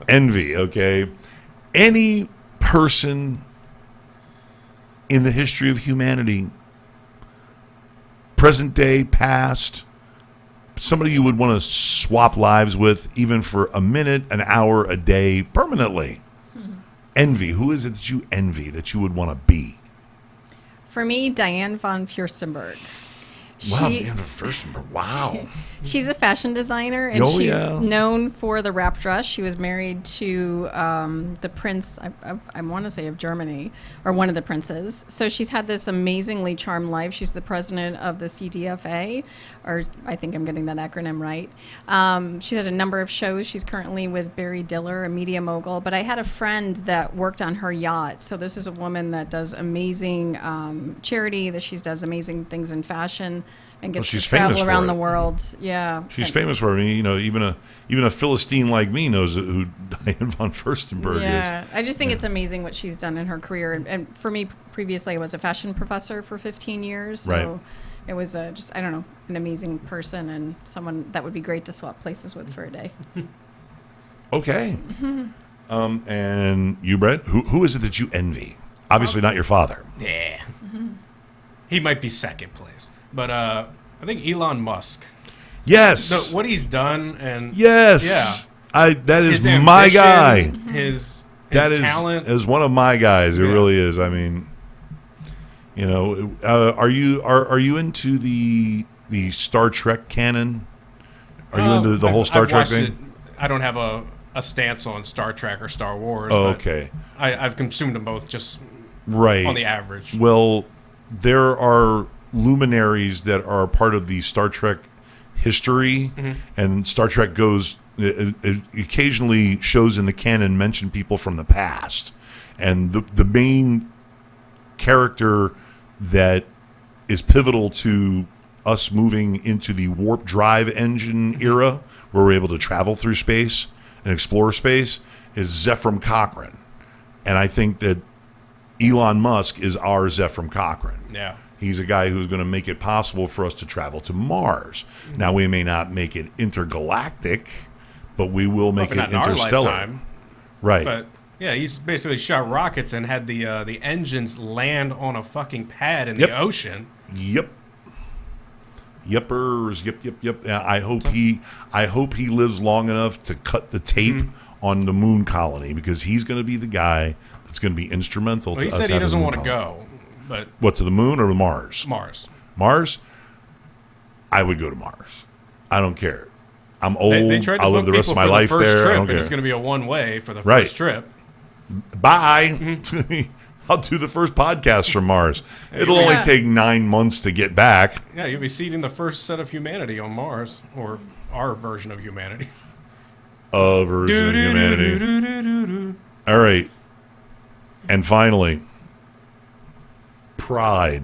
Envy. Okay, any person in the history of humanity, present day, past, somebody you would want to swap lives with, even for a minute, an hour, a day, permanently? Envy. Who is it that you envy, that you would want to be? For me, Diane von Furstenberg. Wow, Diane von Furstenberg. Wow. She's a fashion designer, and Oh, she's yeah. known for the wrap dress. She was married to the prince, I want to say, of Germany, or one of the princes. So she's had this amazingly charmed life. She's the president of the CDFA, or I think I'm getting that acronym right. She's had a number of shows. She's currently with Barry Diller, a media mogul. But I had a friend that worked on her yacht. So this is a woman that does amazing charity, that she does amazing things in fashion, and gets to she's famous travel for around it. the world. Yeah. She's famous for it. I mean, you know, even a Philistine like me knows who Diane von Furstenberg Yeah, is. I just think it's amazing what she's done in her career. And for me, previously, I was a fashion professor for 15 years. So Right. it was just, I don't know, an amazing person and someone that would be great to swap places with for a day. Okay. And you, Brett, who is it that you envy? Obviously not your father. Yeah. He might be second place. But I think Elon Musk. Yes. So what he's done and Yes. yeah, That is his my ambition, guy. His That talent. is one of my guys. It Yeah. really is. I mean, you know, are you into the Star Trek canon? Are you into the whole Star I've Trek watched thing? it. I don't have a stance on Star Trek or Star Wars. Oh, but okay. I've consumed them both just Right. on the average. Well, there are luminaries that are part of the Star Trek history, and Star Trek goes it occasionally shows in the canon mention people from the past, and the main character that is pivotal to us moving into the warp drive engine era, where we're able to travel through space and explore space, is Zephram Cochrane, and I think that Elon Musk is our Zephram Cochrane. Yeah. He's a guy who's going to make it possible for us to travel to Mars. Now, we may not make it intergalactic, but we will make Probably it not in our interstellar. lifetime. Right. But yeah, he's basically shot rockets and had the engines land on a fucking pad in Yep. the ocean. Yep. Yepers. Yep. Yeah, I hope he lives long enough to cut the tape on the moon colony, because he's going to be the guy that's going to be instrumental Well, to he us said he having doesn't a moon want to colony. go, but What, to the moon or to Mars? Mars. Mars? I would go to Mars. I don't care. I'm old. They tried to I'll live book the rest of people my for life the first there. I trip, don't and care. it's going to be a one-way for the Right. first trip. Bye. I'll do the first podcast from Mars. It'll Yeah. only take 9 months to get back. Yeah, you'll be seeding the first set of humanity on Mars, or our version of humanity. Version of humanity. All right. And finally, pride.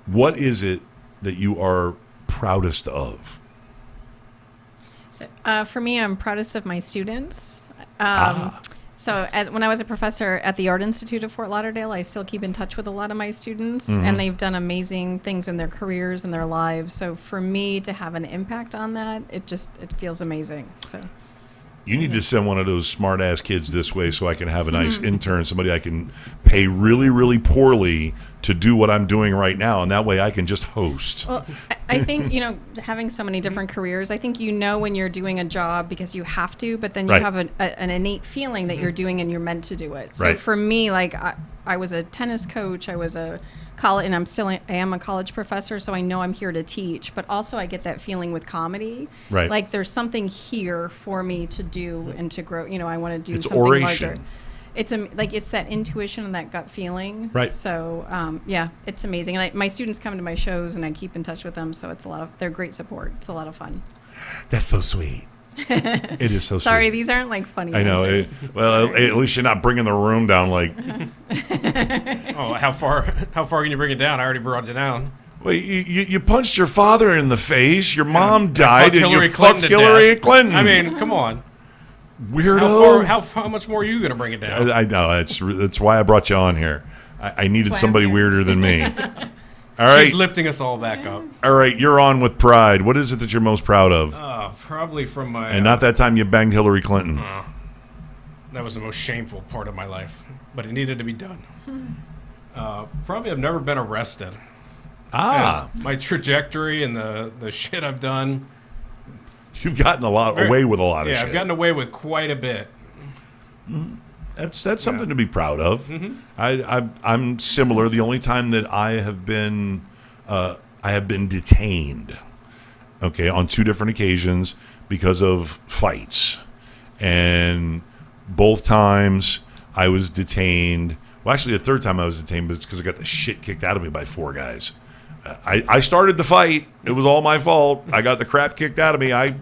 What is it that you are proudest of? So, for me, I'm proudest of my students. Ah. So when I was a professor at the Art Institute of Fort Lauderdale, I still keep in touch with a lot of my students, and they've done amazing things in their careers and their lives. So for me to have an impact on that, it feels amazing. So You need to send one of those smart-ass kids this way so I can have a nice intern, somebody I can pay really, really poorly to do what I'm doing right now, and that way I can just host. Well, I think, having so many different careers, I think when you're doing a job because you have to, but then you Right. have an innate feeling that you're doing and you're meant to do it. So Right. for me, like I was a tennis coach, I was a college, and I am a college professor, so I know I'm here to teach, but also I get that feeling with comedy. Right. Like there's something here for me to do and to grow. I want to do It's something oration. larger. It's that intuition and that gut feeling. Right. So it's amazing. And my students come to my shows, and I keep in touch with them. So it's they're great support. It's a lot of fun. That's so sweet. It is so Sorry, sweet. these aren't like funny. I know. answers. At least you're not bringing the room down like. Oh, how far can you bring it down? I already brought it down. Well, you punched your father in the face. Your mom died, Fucked and Hillary you fucked Clinton to Hillary death. Clinton. I mean, come on. Weirdo. How much more are you going to bring it down? I know. That's why I brought you on here. I needed why I'm somebody here. weirder than me. All right. She's lifting us all back up. All right. You're on with pride. What is it that you're most proud of? Probably from my... And not that time you banged Hillary Clinton. That was the most shameful part of my life, but it needed to be done. Probably I've never been arrested. Ah. And my trajectory and the shit I've done. You've gotten away with a lot of shit. Yeah, I've gotten away with quite a bit. That's something to be proud of. I'm similar. The only time that I have been detained, okay, on 2 different occasions because of fights, and both times I was detained. Well, actually, the third time I was detained, but it's because I got the shit kicked out of me by 4 guys. I started the fight. It was all my fault. I got the crap kicked out of me. I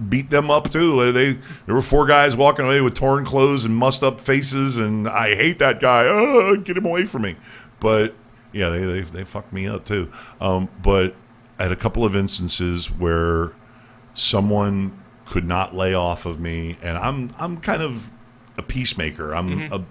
beat them up too. There were 4 guys walking away with torn clothes and mussed up faces, and I hate that guy. Oh, get him away from me. But yeah, they fucked me up too. But at a couple of instances where someone could not lay off of me, and I'm kind of a peacemaker. I'm a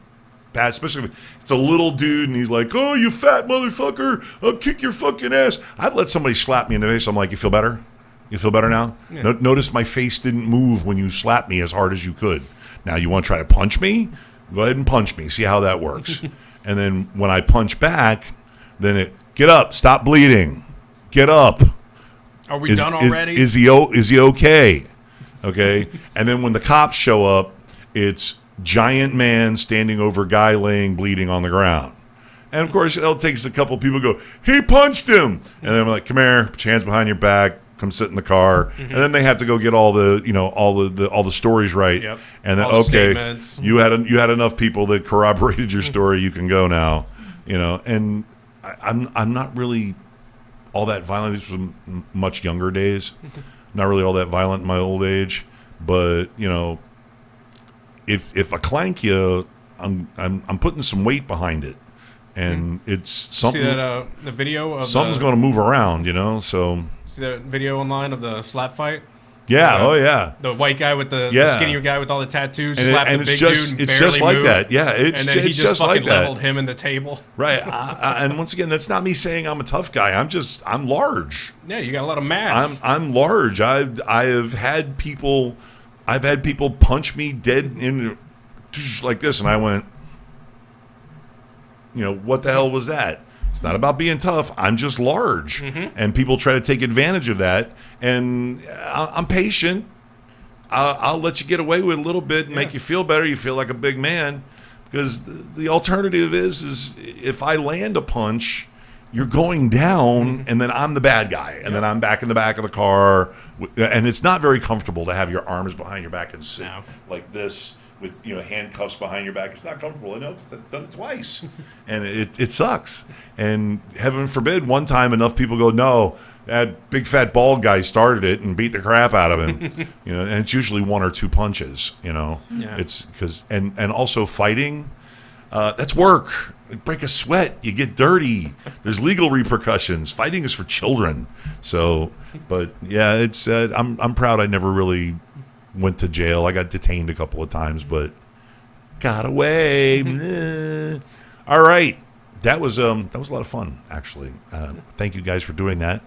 bad, especially if it's a little dude and he's like, "Oh, you fat motherfucker, I'll kick your fucking ass." I've let somebody slap me in the face. I'm like, "You feel better? You feel better now?" Yeah. Notice my face didn't move when you slapped me as hard as you could. Now you want to try to punch me? Go ahead and punch me. See how that works. And then when I punch back, then get up, stop bleeding, get up. Are we done already? Is he okay? Okay. And then when the cops show up, it's giant man standing over guy laying bleeding on the ground. And of course, it takes a couple people go, "He punched him," and then I'm like, "Come here, put your hands behind your back, come sit in the car," and then they have to go get all the stories right. Yep. And then All the okay, statements. you had enough people that corroborated your story. You can go now. And I'm not really all that violent. These were much younger days. Not really all that violent in my old age, but if I clank you, I'm putting some weight behind it, and it's something. See that the video of something's going to move around, So see that video online of the slap fight? yeah, oh yeah. The white guy with the skinnier guy with all the tattoos slapped the big dude and it's barely just like moved. that. Yeah, and then he it's just fucking like that. leveled him in the table. Right, and once again, that's not me saying I'm a tough guy. I'm large. Yeah, you got a lot of mass. I'm large. I've had people punch me dead in like this, and I went, what the hell was that? It's not about being tough. I'm just large, and people try to take advantage of that. And I'm patient. I'll let you get away with a little bit and make you feel better. You feel like a big man, because the alternative is if I land a punch, you're going down, and then I'm the bad guy, and then I'm back in the back of the car, and it's not very comfortable to have your arms behind your back and sit like this with handcuffs behind your back. It's not comfortable. I know, because I've done it twice, and it sucks. And heaven forbid, one time enough people go, "No, that big fat bald guy started it," and beat the crap out of him. And it's usually 1 or 2 punches. Yeah. It's because and also fighting. That's work. You break a sweat. You get dirty. There's legal repercussions. Fighting is for children. So, but yeah, it's. I'm proud. I never really went to jail. I got detained a couple of times, but got away. All right, that was a lot of fun, actually. Thank you guys for doing that.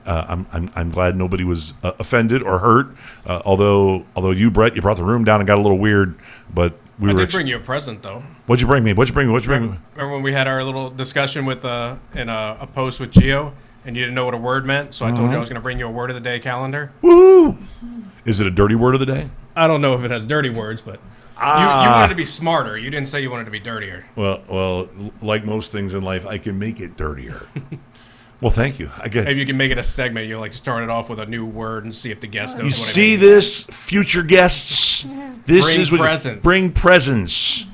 I'm glad nobody was offended or hurt. Although you, Brett, you brought the room down and got a little weird, but I did bring you a present, though. What'd you bring me? Remember when we had our little discussion with in a post with Gio, and you didn't know what a word meant, so I told you I was going to bring you a word of the day calendar. Woo! Is it a dirty word of the day? I don't know if it has dirty words, but you wanted to be smarter. You didn't say you wanted to be dirtier. Well, like most things in life, I can make it dirtier. Well, thank you. Maybe you can make it a segment. You start it off with a new word and see if the guest knows what it means. You see this, future guests? This Bring is what presents. Bring presents.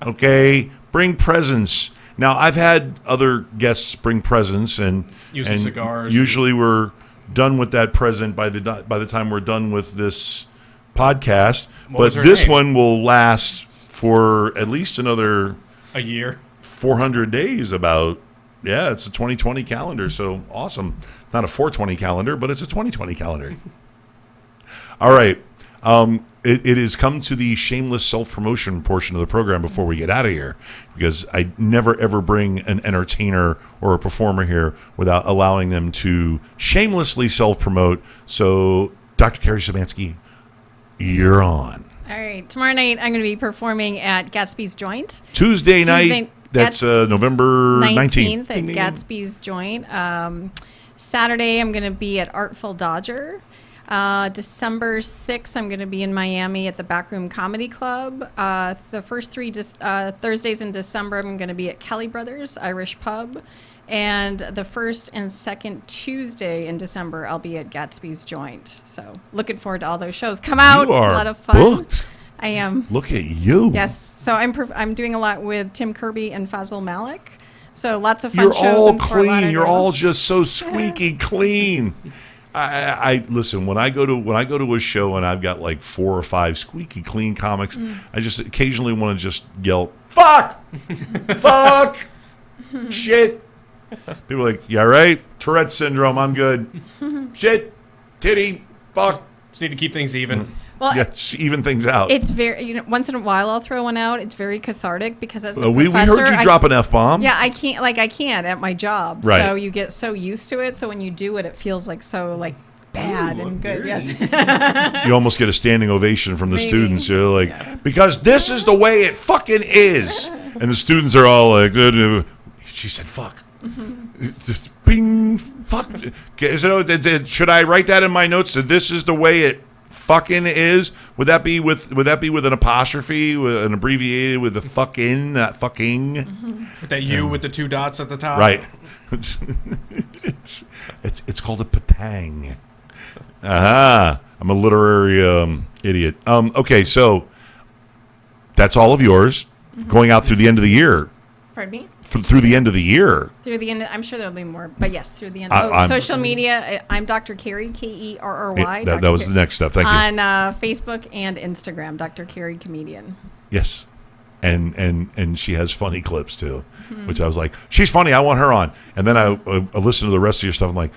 Okay, bring presents. Now, I've had other guests bring presents, and cigars. Usually, we're done with that present by the time we're done with this podcast. But this one will last for at least another a year, 400 days. It's a 2020 calendar, so awesome. Not a 420 calendar, but it's a 2020 calendar. All right. It has come to the shameless self-promotion portion of the program before we get out of here, because I never, ever bring an entertainer or a performer here without allowing them to shamelessly self-promote. So, Dr. Kerry Szymanski, you're on. All right. Tomorrow night, I'm going to be performing at Gatsby's Joint. Tuesday night. That's November 19th 19th. at Gatsby's Joint. Saturday, I'm going to be at Artful Dodger. December 6th, I'm going to be in Miami at the Backroom Comedy Club. The first three Thursdays in December, I'm going to be at Kelly Brothers Irish Pub. And the first and second Tuesday in December, I'll be at Gatsby's Joint. So looking forward to all those shows. Come out. You are it's a lot of fun. booked. I am. Look at you. Yes. So I'm doing a lot with Tim Kirby and Fazil Malik. So lots of fun You're shows. all in Fort clean. Lauderdale. You're all just so squeaky clean. I listen, when I go to a show and I've got like 4 or 5 squeaky clean comics, I just occasionally want to just yell, "Fuck! Fuck! Shit!" People are like, "Yeah, right? Tourette syndrome, I'm good." Shit, titty, fuck. Just need to keep things even. Well, Yeah, even things out. it's very, once in a while I'll throw one out. It's very cathartic because as a we professor, heard you drop an F-bomb. Yeah, I can't at my job. Right. So you get so used to it. So when you do it, it feels like so like bad and good. Yes. You almost get a standing ovation from the Maybe. students. You're like, because this is the way it fucking is. And the students are all like, she said fuck. Bing, fuck. Should I write that in my notes? That this is the way it fucking is? Would that be with an apostrophe, with an abbreviated with a fucking, not fucking? With that U with the 2 dots at the top. Right. It's called a patang. Aha. I'm a literary idiot. Okay, so that's all of yours going out through the end of the year. Pardon me? Through the end of the year. Through the end, I'm sure there'll be more, but yes, through the end. I'm- Social media, I'm Dr. Kerry, Kerry. That was the next step. Thank you. On Facebook and Instagram, Dr. Kerry Comedian. Yes. And she has funny clips too, which I was like, she's funny. I want her on. And then I listened to the rest of your stuff. I'm like,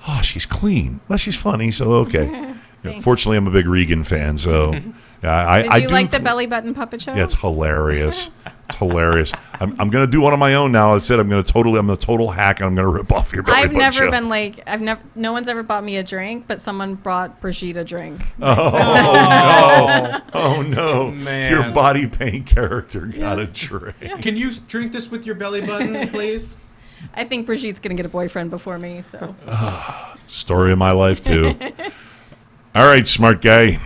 oh, she's clean. Well, she's funny. So, okay. Yeah, fortunately, I'm a big Regan fan. So, yeah, Did I you do like the belly button puppet show? Yeah, it's hilarious. It's hilarious. I'm going to do one on my own now. I said I'm a total hack, and I'm going to rip off your belly I've button never show. been like, no one's ever bought me a drink, but someone brought Brigitte a drink. Oh, no. Oh, no. Man. Your body paint character got a drink. Can you drink this with your belly button, please? I think Brigitte's going to get a boyfriend before me, so. Story of my life, too. All right, smart guy.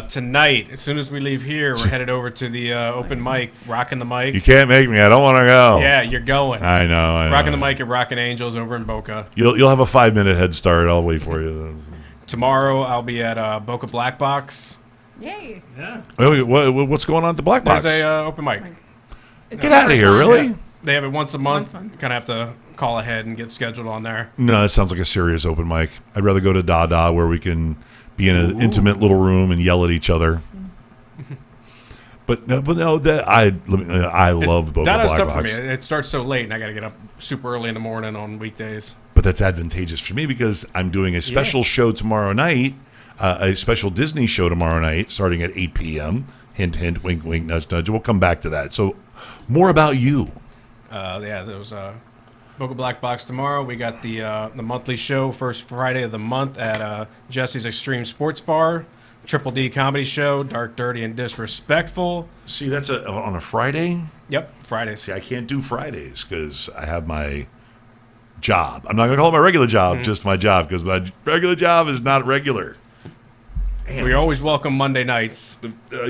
Tonight, as soon as we leave here, we're headed over to the open mic, Rocking the Mic. You can't make me. I don't want to go. Yeah, you're going. I know. Rocking the Mic at Rockin' Angels over in Boca. You'll have a 5-minute head start. I'll wait for you. Tomorrow, I'll be at Boca Black Box. Yay. Yeah. What's going on at the Black Box? There's a open mic. Get out of here, really? Yeah. They have it once a month. Once a month. Kind of have to call ahead and get scheduled on there. No, that sounds like a serious open mic. I'd rather go to Dada where we can be in an intimate little room and yell at each other. But no, that I love Boca Dada's Black tough Box. for me. It starts so late, and I got to get up super early in the morning on weekdays. But that's advantageous for me because I'm doing a special show tomorrow night, a special Disney show tomorrow night, starting at 8 p.m. Hint, hint, wink, wink, nudge, nudge. We'll come back to that. So, more about you. There's Boca Black Box tomorrow. We got the monthly show, first Friday of the month at Jesse's Extreme Sports Bar. Triple D Comedy Show, Dark, Dirty, and Disrespectful. See, that's on a Friday? Yep, Fridays. See, I can't do Fridays because I have my job. I'm not going to call it my regular job, just my job, because my regular job is not regular. Damn. We always welcome Monday nights.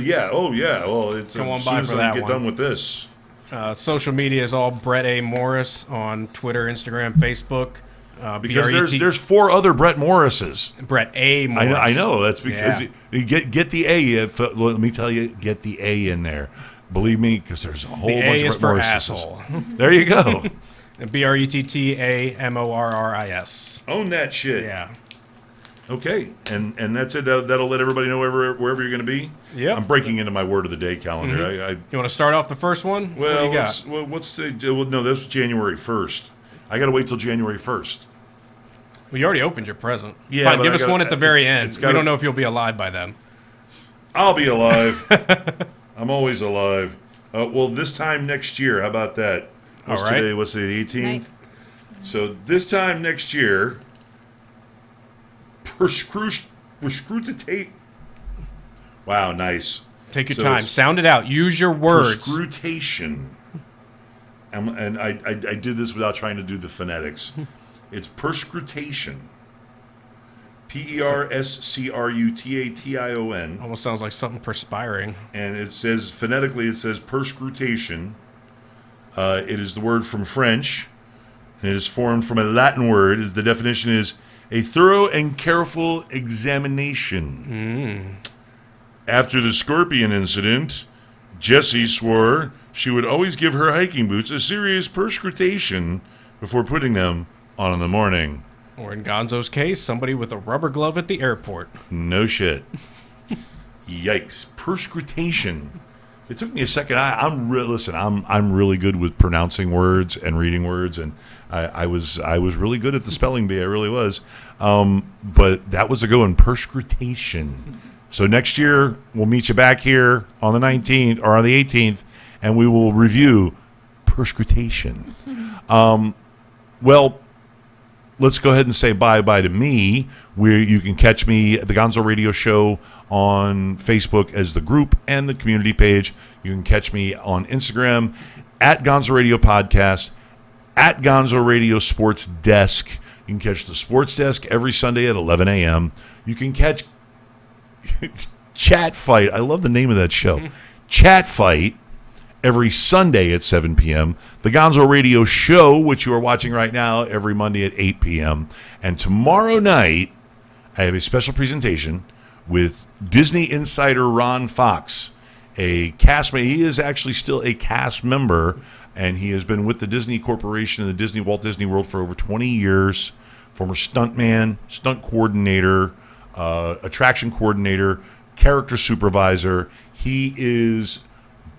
Yeah. Oh, yeah. Well, it's Come on as by soon as for I that get one. done with this. Social media is all Brett A. Morris on Twitter, Instagram, Facebook. Because BRET there's 4 other Brett Morrises. Brett A. Morris. I know. That's because Yeah. you get the A. Let me tell you, get the A in there. Believe me, because there's a whole The bunch A of is Brett for Morrises. asshole. There you go. BRETTAMORRIS. Own that shit. Yeah. Okay, and that's it. That'll let everybody know wherever you're going to be. Yep. I'm breaking into my word of the day calendar. You want to start off the first one? What do you got? What's the? Well, no, this was January 1st. I got to wait till January 1st. Well, you already opened your present. Yeah, Fine, but give I us gotta- one at the very it's end. gotta- We don't know if you'll be alive by then. I'll be alive. I'm always alive. Well, this time next year. How about that? What's All right. today? What's today? The 18th. Nice. So this time next year, perscrutate. Wow, nice. Take your So time. it's Sound it out. Use your words. Perscrutation. and I did this without trying to do the phonetics. It's perscrutation. Perscrutation. Almost sounds like something perspiring. And it says, phonetically, it says perscrutation. It is the word from French. And it is formed from a Latin word. The definition is a thorough and careful examination. After the scorpion incident, Jessie swore she would always give her hiking boots a serious perscrutation before putting them on in the morning. Or in Gonzo's case, somebody with a rubber glove at the airport. No shit. Yikes. Perscrutation. It took me a second. I'm really good with pronouncing words and reading words, and I was really good at the spelling bee. I really was. But that was a go in perscrutation. So next year we'll meet you back here on the 19th or on the 18th, and we will review perscrutation. Well, let's go ahead and say bye-bye to me. Where you can catch me at the Gonzo Radio Show on Facebook as the group and the community page. You can catch me on Instagram at Gonzo Radio Podcast, at Gonzo Radio Sports Desk. You can catch the Sports Desk every Sunday at 11 a.m. You can catch Chat Fight. I love the name of that show. Chat Fight every Sunday at 7 p.m. The Gonzo Radio Show, which you are watching right now, every Monday at 8 p.m. And tomorrow night, I have a special presentation with Disney insider Ron Fox, a castmate. He is actually still a cast member, and he has been with the Disney Corporation and the Walt Disney World for over 20 years. Former stuntman, stunt coordinator, attraction coordinator, character supervisor. He is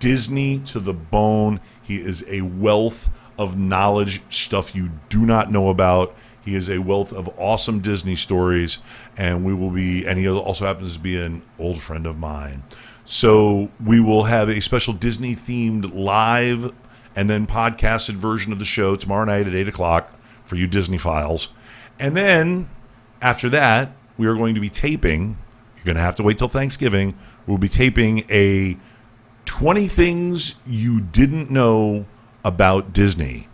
Disney to the bone. He is a wealth of knowledge, stuff you do not know about. He is a wealth of awesome Disney stories, and he also happens to be an old friend of mine. So we will have a special Disney themed live and then podcasted version of the show tomorrow night at 8 o'clock for you Disney files. And then after that, we are going to be taping. You're going to have to wait till Thanksgiving. We'll be taping a 20 things you didn't know about Disney,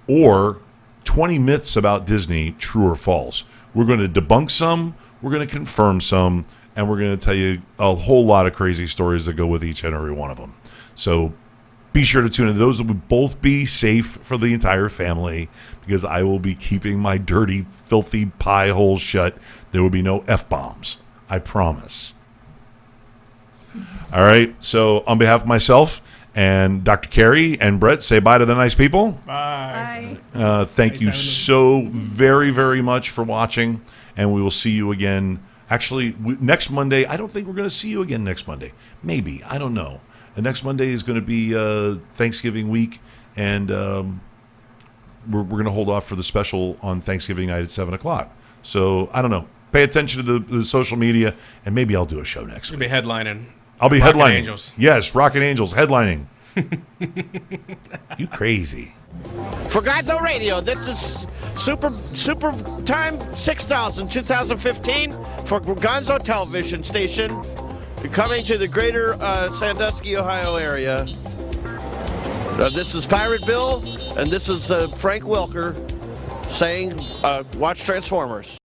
or 20 myths about Disney, true or false. We're going to debunk some, we're going to confirm some, and we're going to tell you a whole lot of crazy stories that go with each and every one of them. So be sure to tune in. Those will both be safe for the entire family, because I will be keeping my dirty, filthy pie hole shut. There will be no F-bombs. I promise. All right. So on behalf of myself and Dr. Kerry and Brett, say bye to the nice people. Bye. Thank you so very, very much for watching, and we will see you again. Actually, next Monday. I don't think we're going to see you again next Monday. Maybe. I don't know. The next Monday is going to be Thanksgiving week, and we're going to hold off for the special on Thanksgiving night at 7 o'clock. So I don't know. Pay attention to the social media, and maybe I'll do a show next week. You'll be headlining. I'll be Rockin' headlining. Angels. Yes, Rockin' Angels headlining. You crazy. For Gonzo Radio, this is Super Time 6000 2015 for Gonzo Television Station, coming to the greater Sandusky, Ohio area. This is Pirate Bill, and this is Frank Welker saying, watch Transformers.